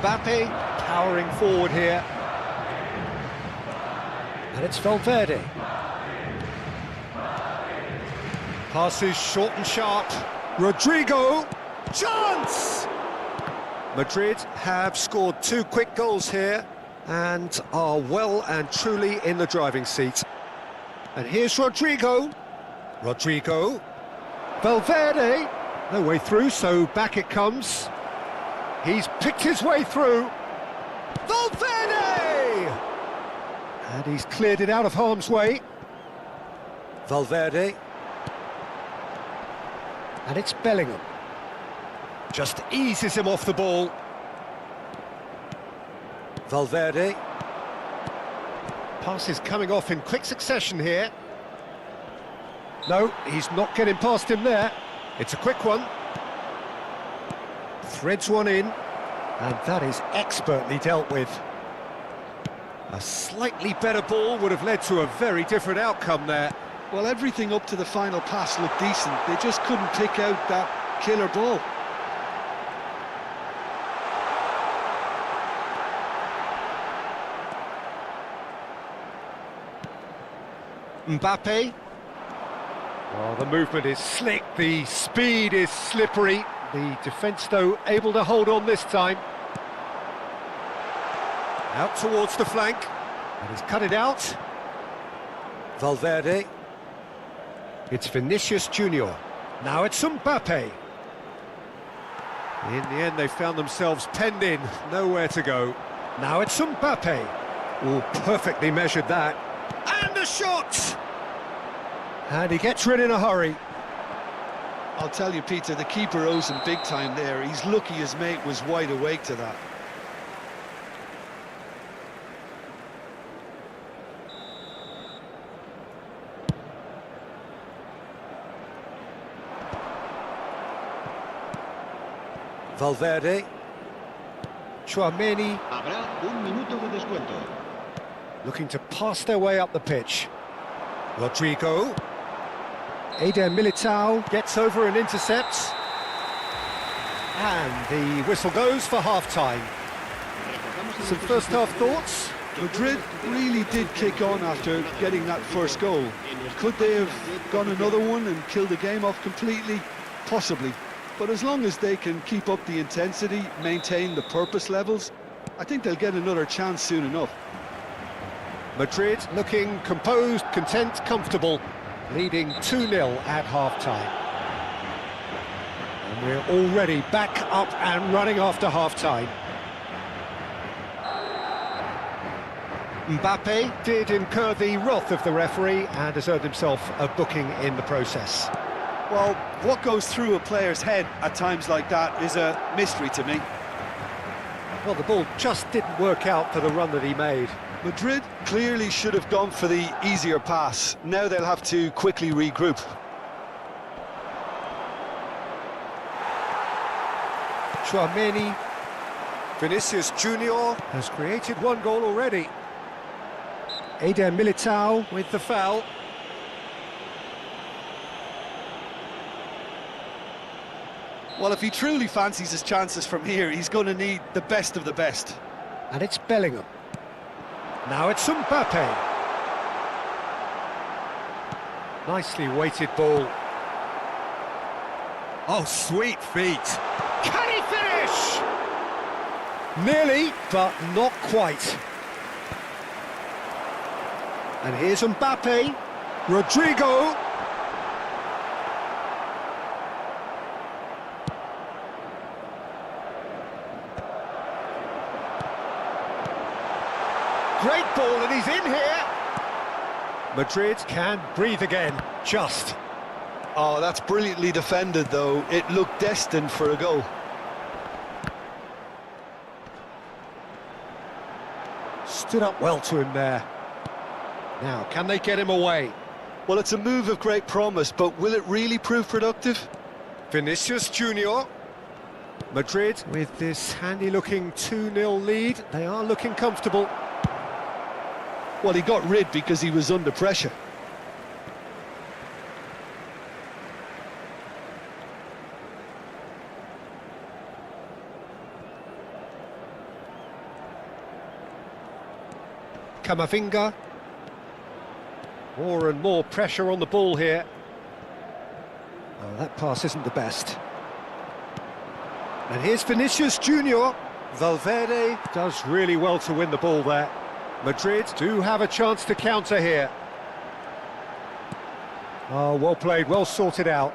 Mbappe powering forward here. And it's Valverde. Passes short and sharp. Rodrigo. Chance! Madrid have scored 2 quick goals here and are well and truly in the driving seat. And here's Rodrigo. Rodrigo. Valverde. No way through, so back it comes. He's picked his way through. Valverde! And he's cleared it out of harm's way. Valverde. And it's Bellingham. Just eases him off the ball. Valverde. Passes coming off in quick succession here. No, he's not getting past him there. It's a quick one. Threads one in, and that is expertly dealt with. A slightly better ball would have led to a very different outcome there. Well, everything up to the final pass looked decent. They just couldn't pick out that killer ball. Mbappe. Oh, the movement is slick, the speed is slippery. The defence, though, able to hold on this time. Out towards the flank. And he's cut it out. Valverde. It's Vinicius Junior. Now it's Mbappe. In the end, they found themselves penned in. Nowhere to go. Now it's Mbappe. Oh, perfectly measured that. And a shot! And he gets rid in a hurry. I'll tell you, Peter, the keeper owes him big time there. He's lucky his mate was wide awake to that. Valverde. Tchouaméni. Habrá un minuto de descuento. Looking to pass their way up the pitch. Rodrigo. Eder Militao gets over and intercepts. And the whistle goes for half-time. Some first-half thoughts? Madrid really did kick on after getting that first goal. Could they have gone another one and killed the game off completely? Possibly. But as long as they can keep up the intensity, maintain the purpose levels, I think they'll get another chance soon enough. Madrid looking composed, content, comfortable, leading 2-0 at half-time. And we're already back up and running after half-time. Mbappe did incur the wrath of the referee and has earned himself a booking in the process. Well, what goes through a player's head at times like that is a mystery to me. Well, the ball just didn't work out for the run that he made. Madrid clearly should have gone for the easier pass. Now they'll have to quickly regroup. Tchouaméni. Vinicius Junior has created 1 goal already. Eder Militao with the foul. Well, if he truly fancies his chances from here, he's going to need the best of the best. And it's Bellingham. Now it's Mbappe. Nicely weighted ball. Oh, sweet feet. Can he finish? Nearly, but not quite. And here's Mbappe. Rodrigo. Great ball, and he's in here. Madrid can breathe again, just. Oh, that's brilliantly defended, though. It looked destined for a goal. Stood up well to him there. Now, can they get him away? Well, it's a move of great promise, but will it really prove productive? Vinicius Junior. Madrid with this handy-looking 2-0 lead. They are looking comfortable. Well, he got rid because he was under pressure. Camavinga. More and more pressure on the ball here. Oh, that pass isn't the best. And here's Vinicius Junior. Valverde does really well to win the ball there. Madrid do have a chance to counter here. Oh, well played, well sorted out.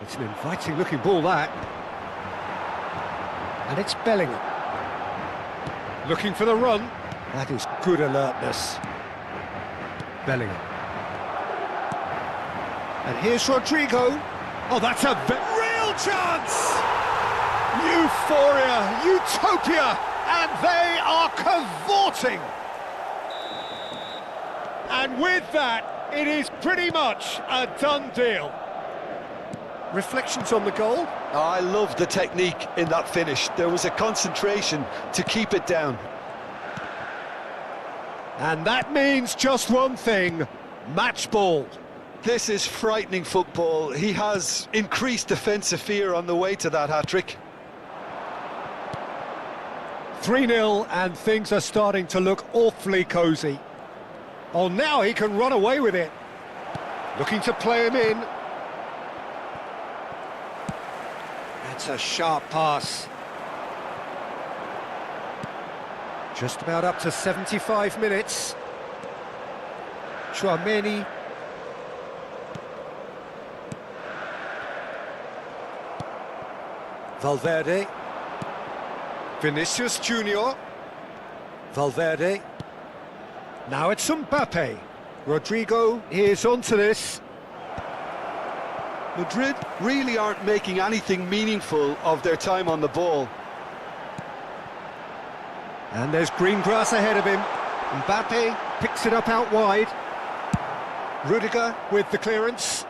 It's an inviting looking ball, that. And it's Bellingham. Looking for the run. That is good alertness. Bellingham. And here's Rodrigo. Oh, that's a real chance! Euphoria, utopia, and they are cavorting. And with that, it is pretty much a done deal. Reflections on the goal? Oh, I love the technique in that finish. There was a concentration to keep it down. And that means just one thing, match ball. This is frightening football. He has increased defensive fear on the way to that hat-trick. 3-0 and things are starting to look awfully cosy. Oh, now he can run away with it. Looking to play him in. That's a sharp pass. Just about up to 75 minutes. Tchouaméni. Valverde. Vinicius Junior. Valverde. Now it's Mbappe. Rodrigo is onto this. Madrid really aren't making anything meaningful of their time on the ball. And there's green grass ahead of him. Mbappe picks it up out wide. Rudiger with the clearance.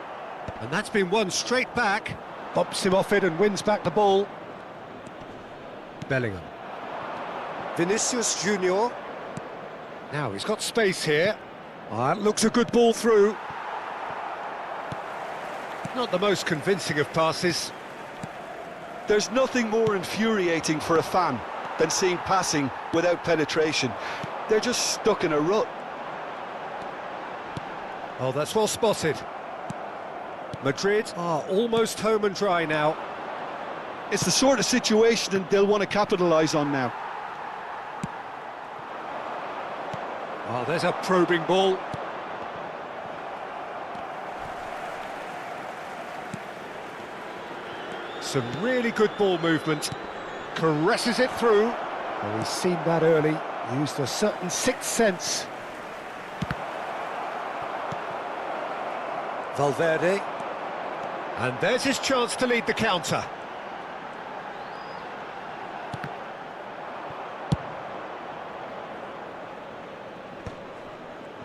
And that's been won straight back. Bumps him off it and wins back the ball. Bellingham. Vinicius Junior. Now he's got space here. That looks a good ball through. Not the most convincing of passes. There's nothing more infuriating for a fan than seeing passing without penetration. They're just stuck in a rut. Oh, that's well spotted. Madrid are almost home and dry now. It's the sort of situation that they'll want to capitalise on now. Oh, there's a probing ball. Some really good ball movement. Caresses it through. Oh, he's seen that early. Used a certain sixth sense. Valverde. And there's his chance to lead the counter.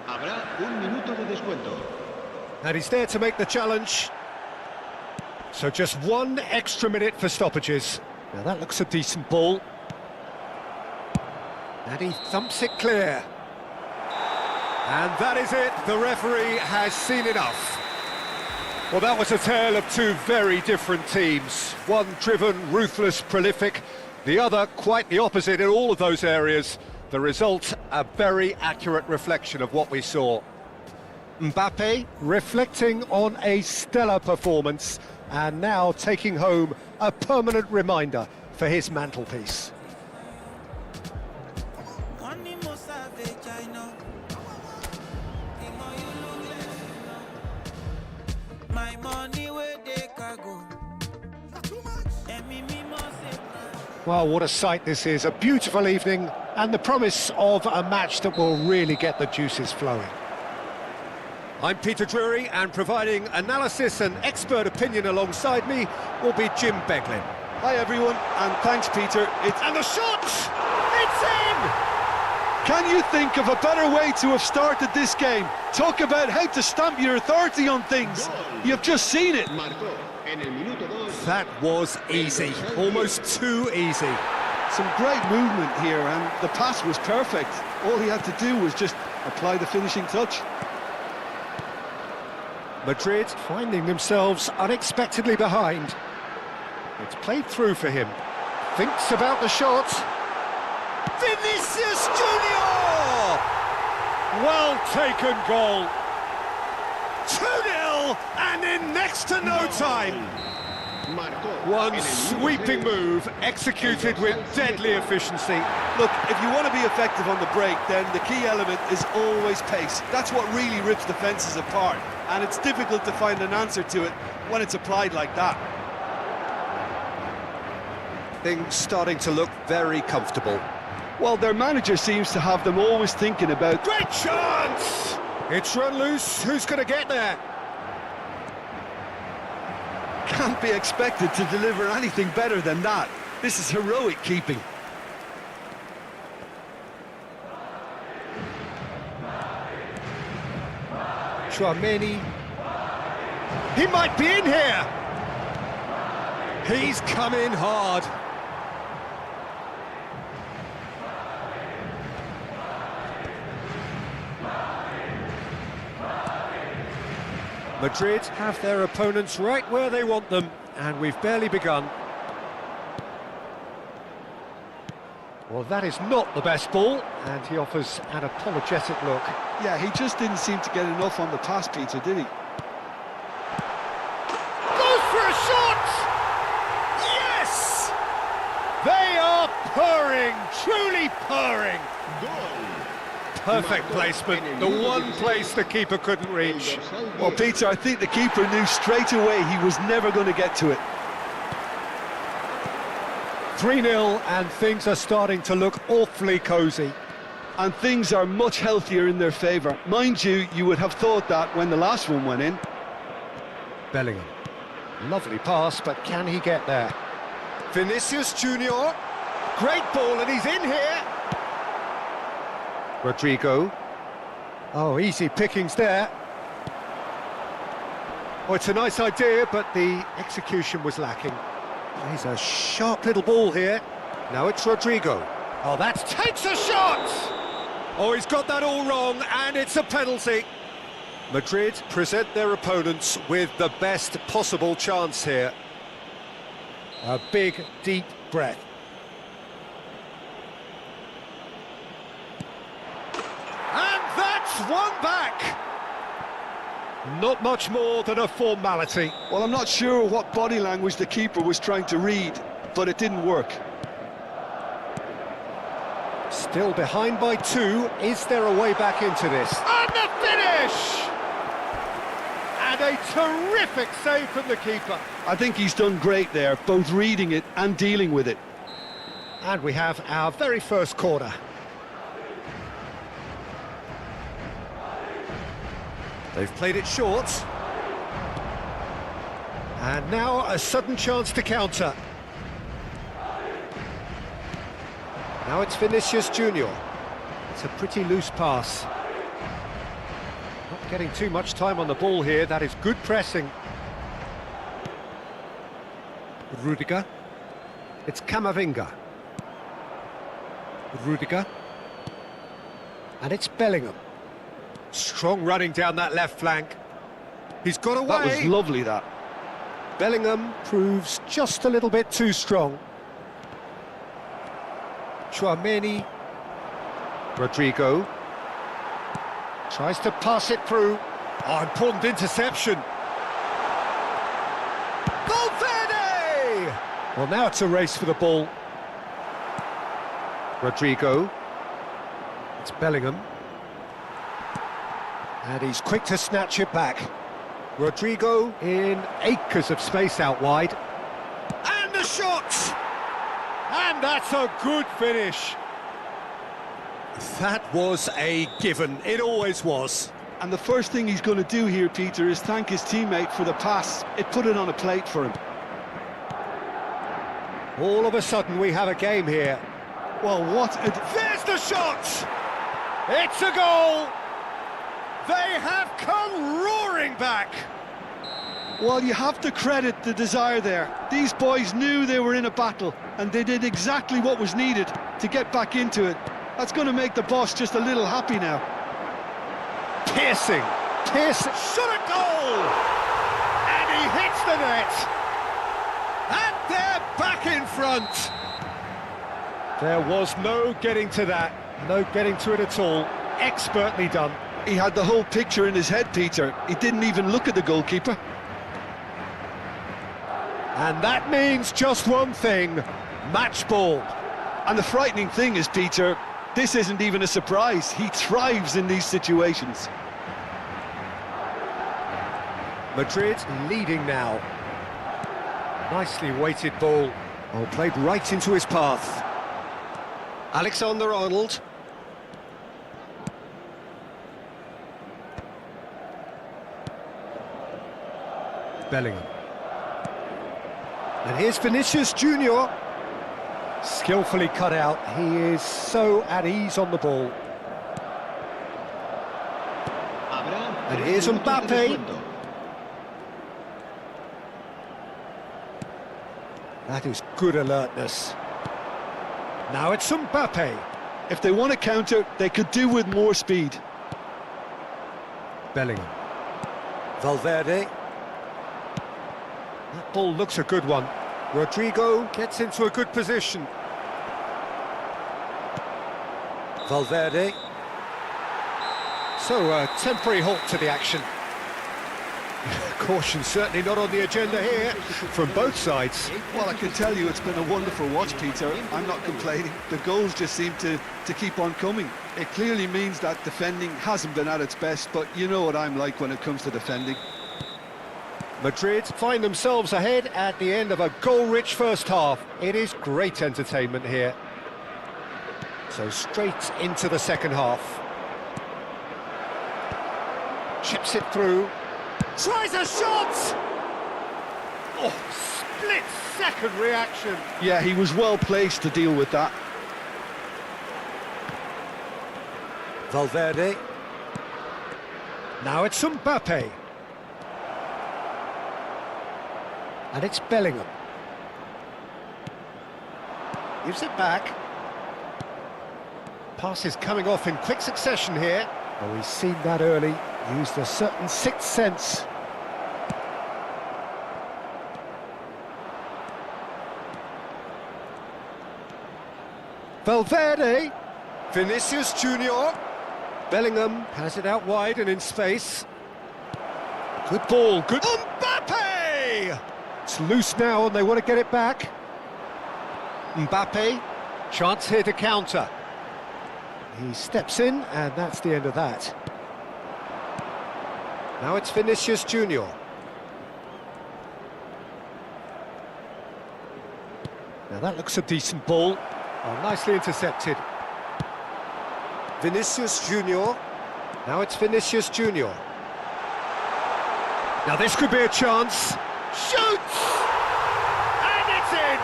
Habrá un minuto de descuento. And he's there to make the challenge. So just one extra minute for stoppages. Now that looks a decent ball. And he thumps it clear. And that is it. The referee has seen enough. Well, that was a tale of two very different teams. One driven, ruthless, prolific. The other quite the opposite in all of those areas. The result, a very accurate reflection of what we saw. Mbappe reflecting on a stellar performance and now taking home a permanent reminder for his mantelpiece. My money where they can go. Well, what a sight this is, a beautiful evening, and the promise of a match that will really get the juices flowing. I'm Peter Drury, and providing analysis and expert opinion alongside me will be Jim Beglin. Hi everyone, and thanks Peter. And the shot! It's in! Can you think of a better way to have started this game? Talk about how to stamp your authority on things. You've just seen it. That was easy, almost too easy. Some great movement here, and the pass was perfect. All he had to do was just apply the finishing touch. Madrid finding themselves unexpectedly behind. It's played through for him. Thinks about the shot. Vinicius Junior! Well taken goal. 2-0 and in next to no time. One sweeping move executed with deadly efficiency. Look, if you want to be effective on the break, then the key element is always pace. That's what really rips defences apart, and it's difficult to find an answer to it when it's applied like that. Things starting to look very comfortable. Well, their manager seems to have them always thinking about... Great chance! It's run loose. Who's going to get there? Can't be expected to deliver anything better than that. This is heroic keeping. Tchouameni. He might be in here. He's come in hard. Madrid have their opponents right where they want them, and we've barely begun. Well, that is not the best ball, and he offers an apologetic look. Yeah, he just didn't seem to get enough on the pass, Peter, did he? Goes for a shot! Yes! They are purring, truly purring. Perfect placement, the one place the keeper couldn't reach. Well, Peter, I think the keeper knew straight away he was never going to get to it. 3-0, and things are starting to look awfully cosy. And things are much healthier in their favour. Mind you, you would have thought that when the last one went in. Bellingham. Lovely pass, but can he get there? Vinicius Junior. Great ball, and he's in here. Rodrigo. Oh, easy pickings there. Oh, it's a nice idea, but the execution was lacking. He's a sharp little ball here. Now it's Rodrigo. Oh, that takes a shot! Oh, he's got that all wrong, and it's a penalty. Madrid present their opponents with the best possible chance here. A big, deep breath. One back. Not much more than a formality. Well, I'm not sure what body language the keeper was trying to read, but it didn't work. Still behind by 2. Is there a way back into this? And the finish! And a terrific save from the keeper. I think he's done great there, both reading it and dealing with it. And we have our very first corner. They've played it short. And now a sudden chance to counter. Now it's Vinicius Junior. It's a pretty loose pass. Not getting too much time on the ball here. That is good pressing. Rudiger. It's Camavinga. Rudiger. And it's Bellingham. Strong running down that left flank. He's got away. That was lovely, that. Bellingham proves just a little bit too strong. Tchouameni. Rodrigo. Tries to pass it through. Oh, important interception. Valverde! Well, now it's a race for the ball. Rodrigo. It's Bellingham. And he's quick to snatch it back. Rodrigo in acres of space out wide. And the shot! And that's a good finish. That was a given. It always was. And the first thing he's going to do here, Peter, is thank his teammate for the pass. It put it on a plate for him. All of a sudden we have a game here. Well, There's the shot! It's a goal! They have come roaring back! Well, you have to credit the desire there. These boys knew they were in a battle, and they did exactly what was needed to get back into it. That's going to make the boss just a little happy now. Piercing, shot a goal! And he hits the net! And they're back in front! There was no getting to that, no getting to it at all. Expertly done. He had the whole picture in his head, Peter. He didn't even look at the goalkeeper. And that means just one thing, match ball. And the frightening thing is, Peter, this isn't even a surprise. He thrives in these situations. Madrid leading now. Nicely weighted ball. Oh, played right into his path. Alexander-Arnold. Bellingham. And here's Vinicius Junior. Skillfully cut out. He is so at ease on the ball. And here's Mbappe. That is good alertness. Now it's Mbappe. If they want to counter, they could do with more speed. Bellingham. Valverde. That ball looks a good one. Rodrigo gets into a good position. Valverde. So, a temporary halt to the action. Caution certainly not on the agenda here, from both sides. Well, I can tell you it's been a wonderful watch, Peter. I'm not complaining. The goals just seem to keep on coming. It clearly means that defending hasn't been at its best, but you know what I'm like when it comes to defending. Madrid find themselves ahead at the end of a goal-rich first half. It is great entertainment here. So straight into the second half. Chips it through. Tries a shot! Oh, split-second reaction. Yeah, he was well placed to deal with that. Valverde. Now it's Mbappe. And it's Bellingham. Gives it back. Pass is coming off in quick succession here. Oh, he's seen that early. Used a certain sixth sense. Valverde. Vinicius Junior. Bellingham has it out wide and in space. Good ball, good... Mbappe! It's loose now and they want to get it back. Mbappe, chance here to counter. He steps in and that's the end of that. Now it's Vinicius Junior. Now that looks a decent ball. Oh, nicely intercepted. Vinicius Junior. Now it's Vinicius Junior. Now this could be a chance. Shoots! And it's in!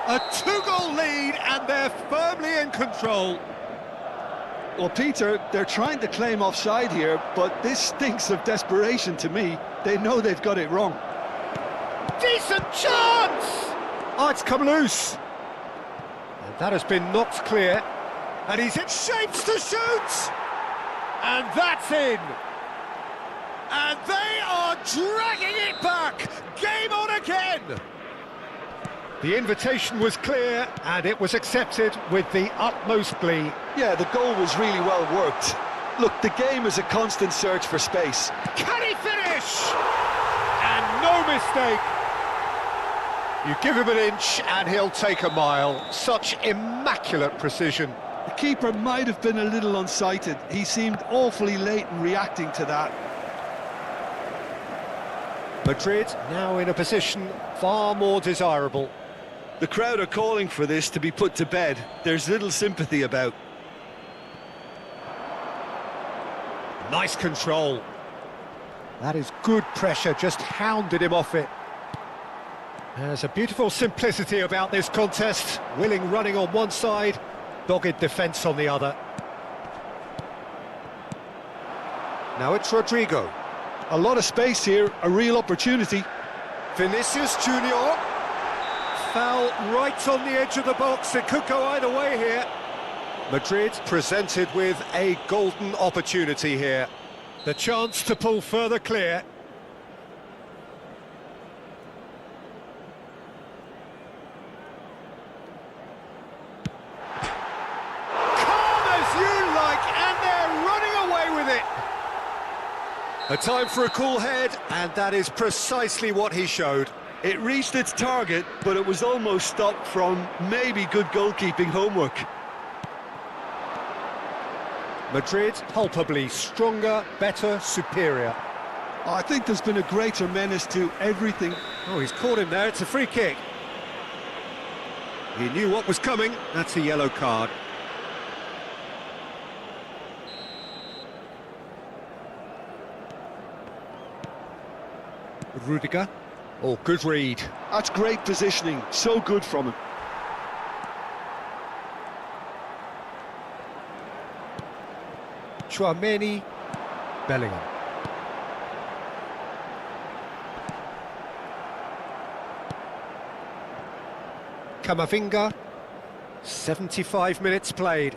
A two-goal lead and they're firmly in control. Well, Peter, they're trying to claim offside here, but this stinks of desperation to me. They know they've got it wrong. Decent chance! Oh, it's come loose. And that has been knocked clear. And he's in shapes to shoot! And that's in! And they are dragging it back! Game on again! The invitation was clear, and it was accepted with the utmost glee. Yeah, the goal was really well worked. Look, the game is a constant search for space. Can he finish? mistake. You give him an inch and he'll take a mile. Such immaculate precision. The keeper might have been a little unsighted. He seemed awfully late in reacting to that. Madrid now in a position far more desirable. The crowd are calling for this to be put to bed. There's little sympathy about. Nice control. That is good pressure, just hounded him off it. There's a beautiful simplicity about this contest. Willing running on one side, dogged defence on the other. Now it's Rodrigo. A lot of space here, a real opportunity. Vinicius Junior. Foul right on the edge of the box. It could go either way here. Madrid presented with a golden opportunity here. The chance to pull further clear. Calm as you like, and they're running away with it. A time for a cool head, and that is precisely what he showed. It reached its target, but it was almost stopped from maybe good goalkeeping homework. Madrid palpably stronger, better, superior. I think there's been a greater menace to everything. Oh, he's caught him there, it's a free kick. He knew what was coming, that's a yellow card. Rudiger. Oh, good read. That's great positioning, so good from him. Tchouaméni, Bellingham. Camavinga, 75 minutes played.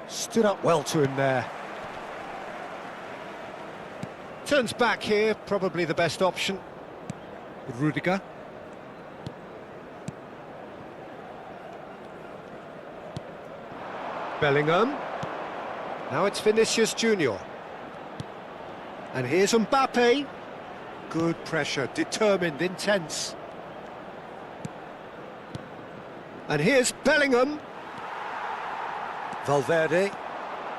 Stood up well to him there. Turns back here, probably the best option. Rudiger. Bellingham. Now it's Vinicius Junior. And here's Mbappe. Good pressure, determined, intense. And here's Bellingham. Valverde.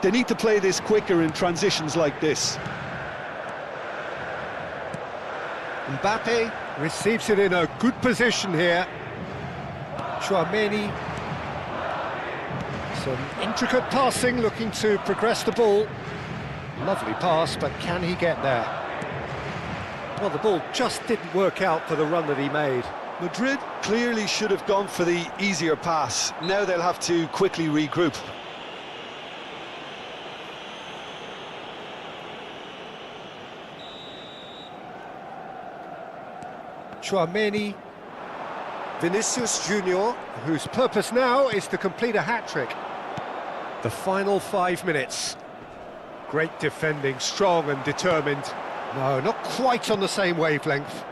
They need to play this quicker in transitions like this. Mbappe receives it in a good position here. Tchouaméni. Some intricate passing, looking to progress the ball. Lovely pass, but can he get there? Well, the ball just didn't work out for the run that he made. Madrid clearly should have gone for the easier pass. Now they'll have to quickly regroup. Tchouaméni. Vinicius Junior, whose purpose now is to complete a hat-trick. The final 5 minutes. Great defending, strong and determined. No, not quite on the same wavelength.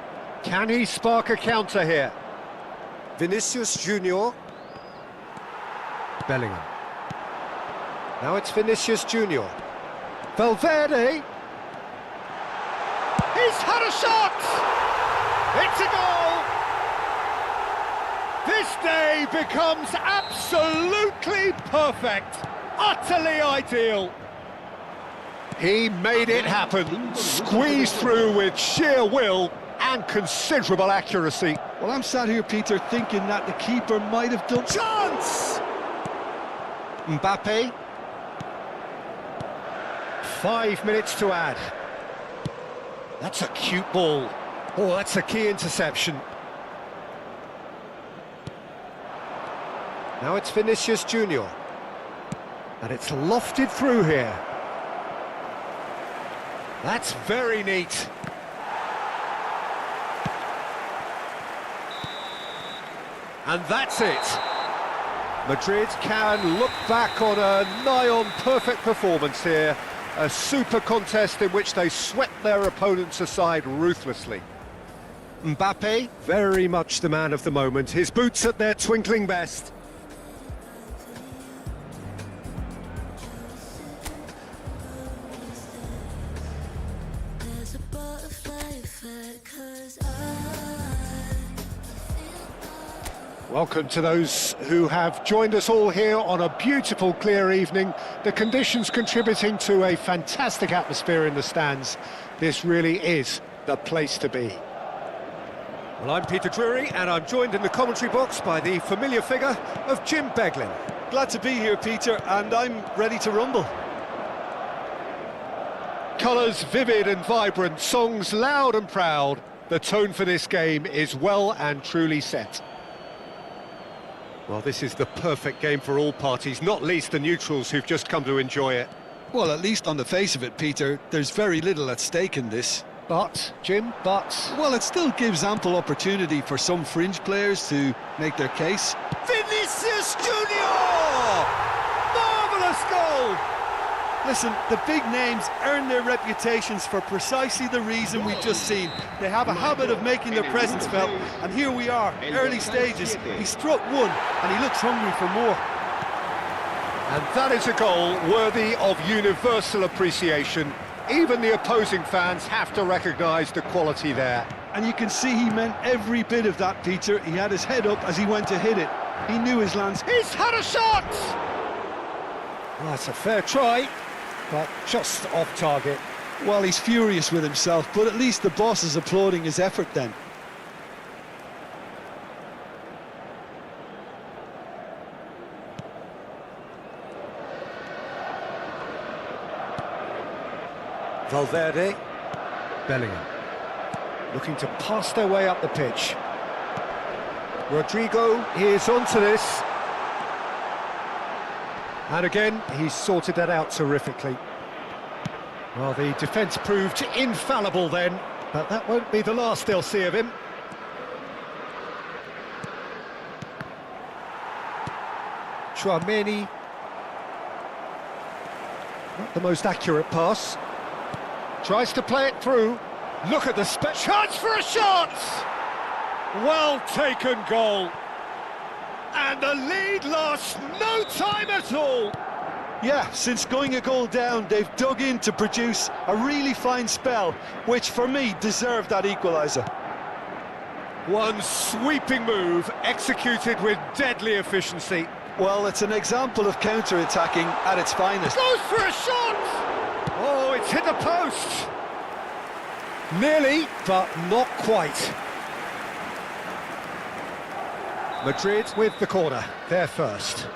Can he spark a counter here? Vinicius Junior. Bellingham. Now it's Vinicius Junior. Valverde. He's had a shot! It's a goal! This day becomes absolutely perfect, utterly ideal. He made it happen, squeezed through with sheer will and considerable accuracy. Well, I'm sat here, Peter, thinking that the keeper might have done... Chance! Mbappe. 5 minutes to add. That's a cute ball. Oh, that's a key interception. Now it's Vinicius Junior. And it's lofted through here. That's very neat. And that's it. Madrid can look back on a nigh-on perfect performance here. A super contest in which they swept their opponents aside ruthlessly. Mbappe, very much the man of the moment. His boots at their twinkling best. It's a butterfly effect, 'cause I Welcome to those who have joined us all here on a beautiful, clear evening. The conditions contributing to a fantastic atmosphere in the stands. This really is the place to be. Well, I'm Peter Drury, and I'm joined in the commentary box by the familiar figure of Jim Beglin. Glad to be here, Peter, and I'm ready to rumble. Colours vivid and vibrant, songs loud and proud. The tone for this game is well and truly set. Well, this is the perfect game for all parties, not least the neutrals who've just come to enjoy it. Well, at least on the face of it, Peter, there's very little at stake in this. But, Jim, Well, it still gives ample opportunity for some fringe players to make their case. Vinicius Junior! Marvellous goal! Listen, the big names earn their reputations for precisely the reason we've just seen. They have a habit of making their presence felt, and here we are, early stages. He struck one, and he looks hungry for more. And that is a goal worthy of universal appreciation. Even the opposing fans have to recognise the quality there. And you can see he meant every bit of that, Peter. He had his head up as he went to hit it. He knew his lance. He's had a shot! Well, that's a fair try, but just off target. Well, he's furious with himself, but at least the boss is applauding his effort then. Valverde. Bellingham. Looking to pass their way up the pitch. Rodrigo is onto this. And again, he's sorted that out terrifically. Well, the defence proved infallible then, but that won't be the last they'll see of him. Chouameni. Not the most accurate pass. Tries to play it through. Look at the chance for a shot! Well taken goal. And the lead lost no time at all. Yeah, since going a goal down, they've dug in to produce a really fine spell, which for me deserved that equaliser. One sweeping move executed with deadly efficiency. Well, it's an example of counter-attacking at its finest. Goes for a shot! Oh, it's hit the post. Nearly, but not quite. Madrid with the corner, they're first.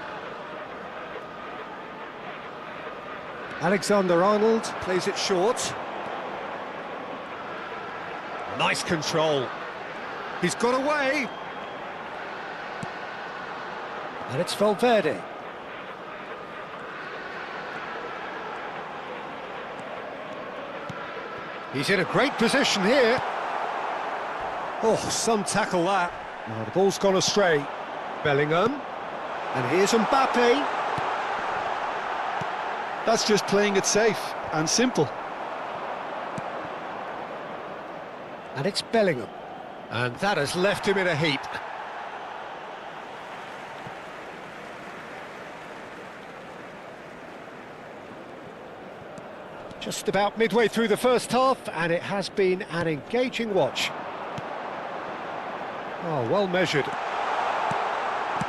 Alexander-Arnold plays it short. Nice control. He's got away. And it's Valverde. He's in a great position here. Oh, some tackle that. Now the ball's gone astray. Bellingham. And here's Mbappe. That's just playing it safe and simple. And it's Bellingham. And that has left him in a heap. Just about midway through the first half, and it has been an engaging watch. Oh, well measured.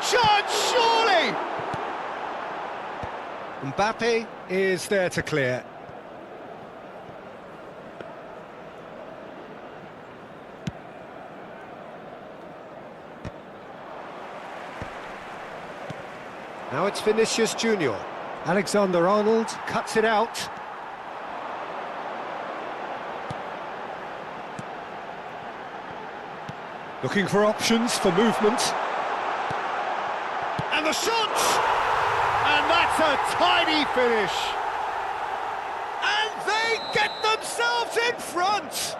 Chance, surely! Mbappe is there to clear. Now it's Vinicius Junior. Alexander-Arnold cuts it out. Looking for options for movement. And the shot! And that's a tiny finish. And they get themselves in front!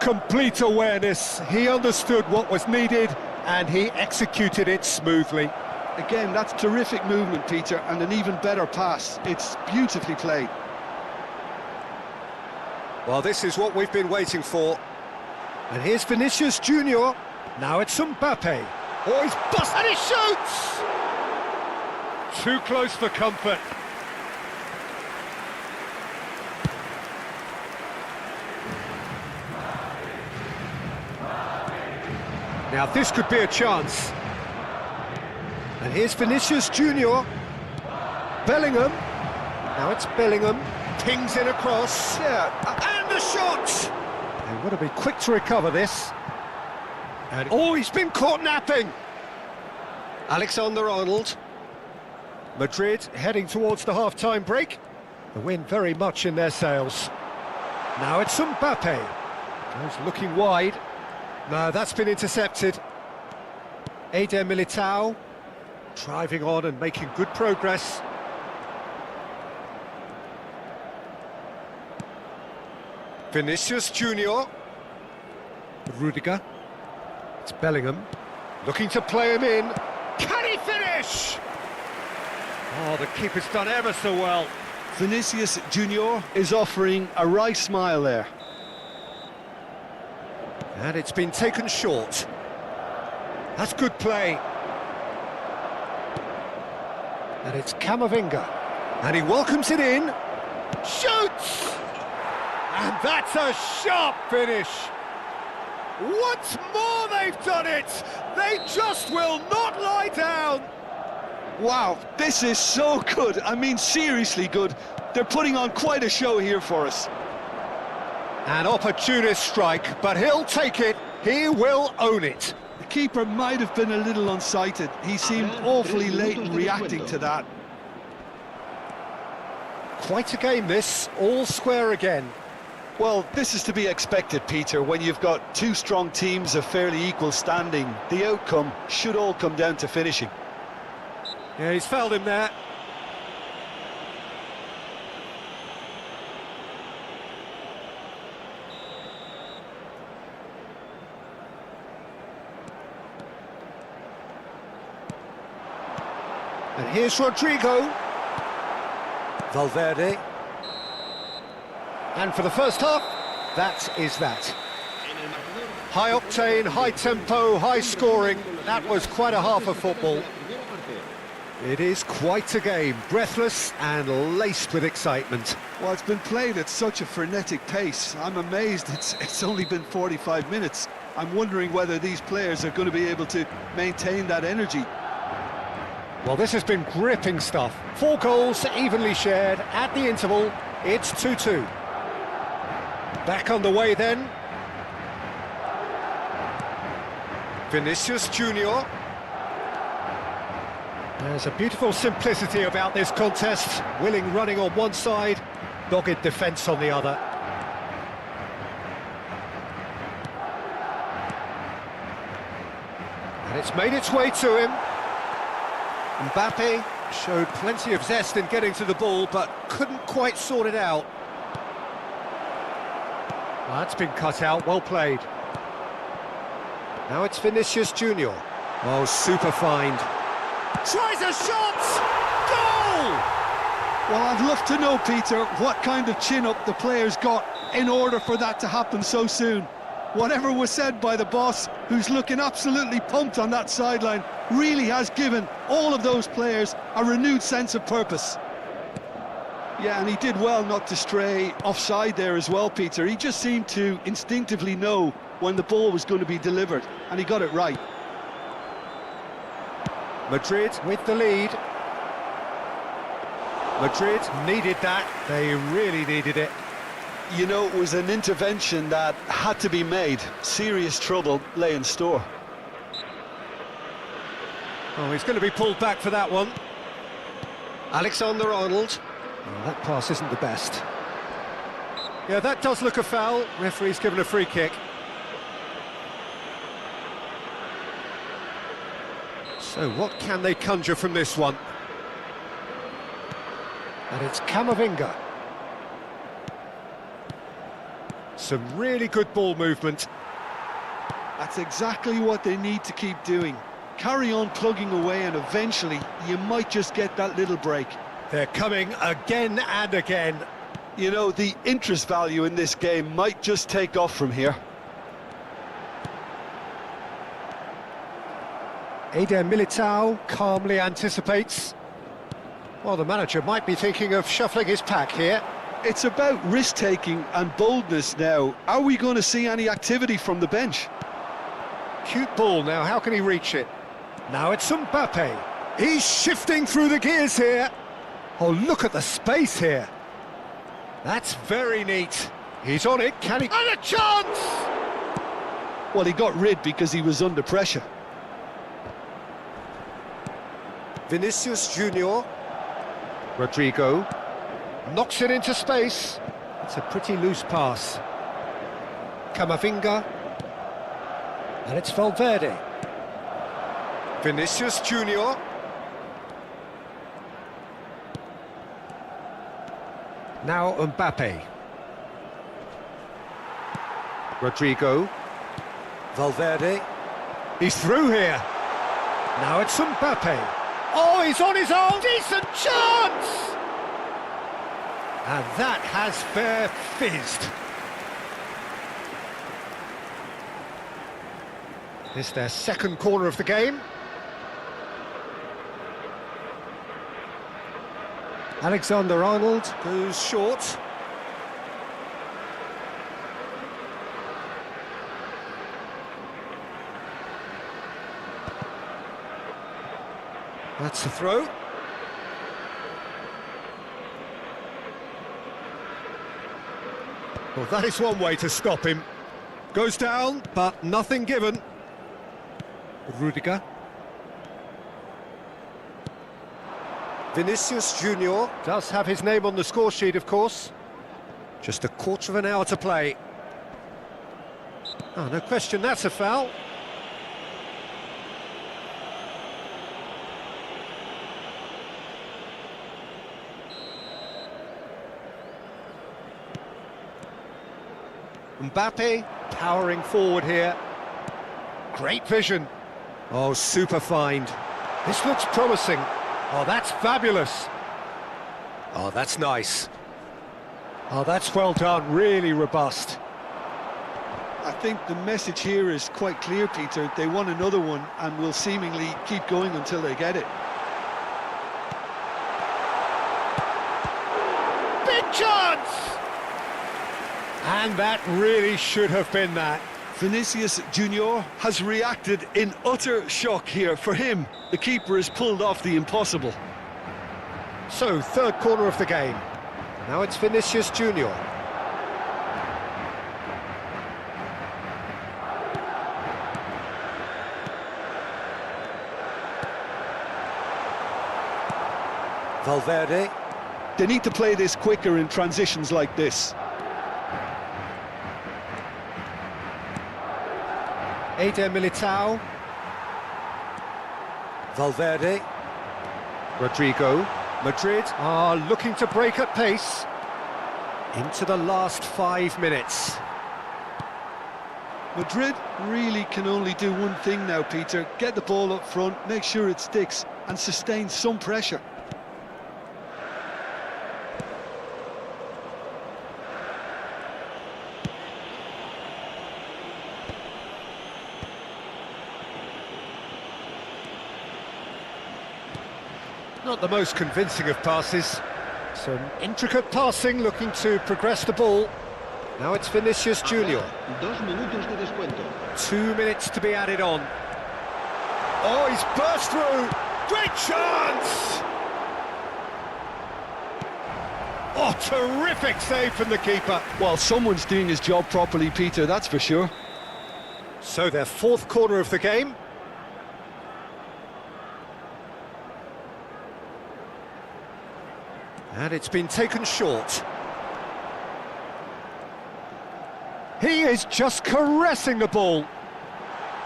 Complete awareness. He understood what was needed and he executed it smoothly. Again, that's terrific movement, Peter, and an even better pass. It's beautifully played. Well, this is what we've been waiting for. And here's Vinicius Junior. Now it's Mbappe. Oh, he's busted and he shoots! Too close for comfort. Now this could be a chance. And here's Vinicius Junior. Bellingham. Now it's Bellingham. Pings in across. Yeah, and the shot! They want to be quick to recover this. And oh, he's been caught napping! Alexander-Arnold. Madrid heading towards the half-time break. The wind very much in their sails. Now it's Mbappe. Goes looking wide. No, that's been intercepted. Eder Militao. Driving on and making good progress. Vinicius Junior. Rudiger. It's Bellingham. Looking to play him in. Can he finish? Oh, the keeper's done ever so well. Vinicius Junior is offering a wry smile there. And it's been taken short. That's good play. And it's Camavinga. And he welcomes it in. Shoots! And that's a sharp finish. Once more they've done it! They just will not lie down! Wow, this is so good. I mean, seriously good. They're putting on quite a show here for us. An opportunist strike, but he'll take it. He will own it. The keeper might have been a little unsighted. He seemed awfully late in reacting to that. Quite a game this, all square again. Well, this is to be expected, Peter, when you've got two strong teams of fairly equal standing. The outcome should all come down to finishing. Yeah, he's fouled him there. And here's Rodrigo. Valverde. And for the first half, that is that. High octane, high tempo, high scoring. That was quite a half of football. It is quite a game, breathless and laced with excitement. Well, it's been played at such a frenetic pace. I'm amazed it's only been 45 minutes. I'm wondering whether these players are going to be able to maintain that energy. Well, this has been gripping stuff. 4 goals evenly shared at the interval. It's 2-2. Back on the way then. Vinicius Junior. There's a beautiful simplicity about this contest. Willing running on one side, dogged defence on the other. And it's made its way to him. Mbappe showed plenty of zest in getting to the ball, but couldn't quite sort it out. Well, that's been cut out, well played. Now it's Vinicius Junior. Oh, super find. Tries a shot! Goal! Well, I'd love to know, Peter, what kind of chin-up the players got in order for that to happen so soon. Whatever was said by the boss, who's looking absolutely pumped on that sideline, really has given all of those players a renewed sense of purpose. Yeah, and he did well not to stray offside there as well, Peter. He just seemed to instinctively know when the ball was going to be delivered, and he got it right. Madrid with the lead. Madrid needed that. They really needed it. You know, it was an intervention that had to be made. Serious trouble lay in store. Oh, he's going to be pulled back for that one. Alexander-Arnold. Oh, that pass isn't the best. Yeah, that does look a foul. Referee's given a free kick. So what can they conjure from this one? And it's Camavinga. Some really good ball movement. That's exactly what they need to keep doing. Carry on plugging away and eventually you might just get that little break. They're coming again and again. You know, the interest value in this game might just take off from here. Eder Militao calmly anticipates. Well, the manager might be thinking of shuffling his pack here. It's about risk-taking and boldness now. Are we going to see any activity from the bench? Cute ball now, how can he reach it? Now it's Mbappe. He's shifting through the gears here. Oh, look at the space here. That's very neat. He's on it, can he? And a chance! Well, he got rid because he was under pressure. Vinicius Junior. Rodrigo. Knocks it into space. It's a pretty loose pass. Camavinga. And it's Valverde. Vinicius Junior. Now Mbappe. Rodrigo. Valverde. He's through here. Now it's Mbappe. Oh, he's on his own. Decent chance! And that has fair fizzed. It's their second corner of the game. Alexander-Arnold goes short. That's the throw. Well, that is one way to stop him. Goes down, but nothing given. Rudiger. Vinicius Junior does have his name on the score sheet, of course. Just a quarter of an hour to play. Oh, no question, that's a foul. Mbappe powering forward here. Great vision. Oh, super find. This looks promising. Oh, that's fabulous. Oh, that's nice. Oh, that's well done, really robust. I think the message here is quite clear, Peter. They want another one and will seemingly keep going until they get it. Big chance! And that really should have been that. Vinicius Junior has reacted in utter shock here. For him, the keeper has pulled off the impossible. So, third corner of the game. Now it's Vinicius Junior. Valverde. They need to play this quicker in transitions like this. Eder Militao. Valverde. Rodrigo. Madrid are looking to break at pace. Into the last 5 minutes. Madrid really can only do one thing now, Peter. Get the ball up front, make sure it sticks, and sustain some pressure. Not the most convincing of passes. Some intricate passing, looking to progress the ball. Now it's Vinicius Junior. 2 minutos de descuento. 2 minutes to be added on. Oh, he's burst through! Great chance! Oh, terrific save from the keeper. Well, someone's doing his job properly, Peter, that's for sure. So their fourth corner of the game. And it's been taken short. He is just caressing the ball.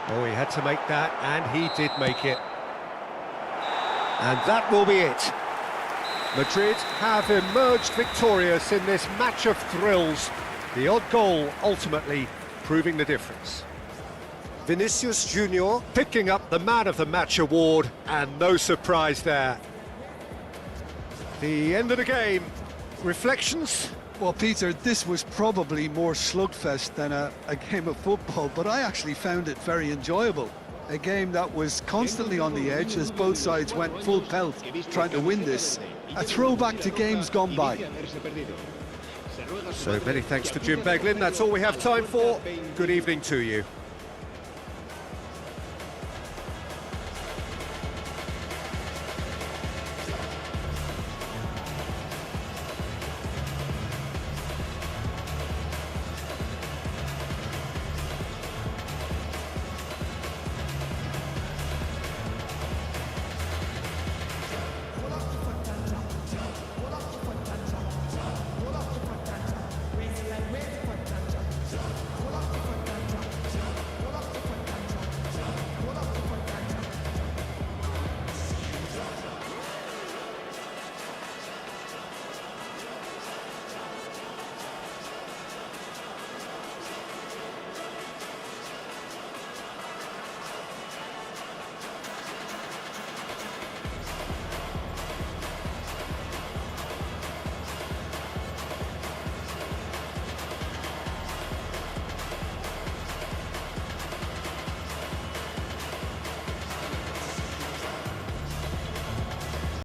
Oh, he had to make that, and he did make it. And that will be it. Madrid have emerged victorious in this match of thrills. The odd goal ultimately proving the difference. Vinicius Junior picking up the Man of the Match award, and no surprise there. The end of the game. Reflections? Well, Peter, this was probably more slugfest than a game of football, but I actually found it very enjoyable. A game that was constantly on the edge as both sides went full pelt trying to win this. A throwback to games gone by. So many thanks to Jim Beglin. That's all we have time for. Good evening to you.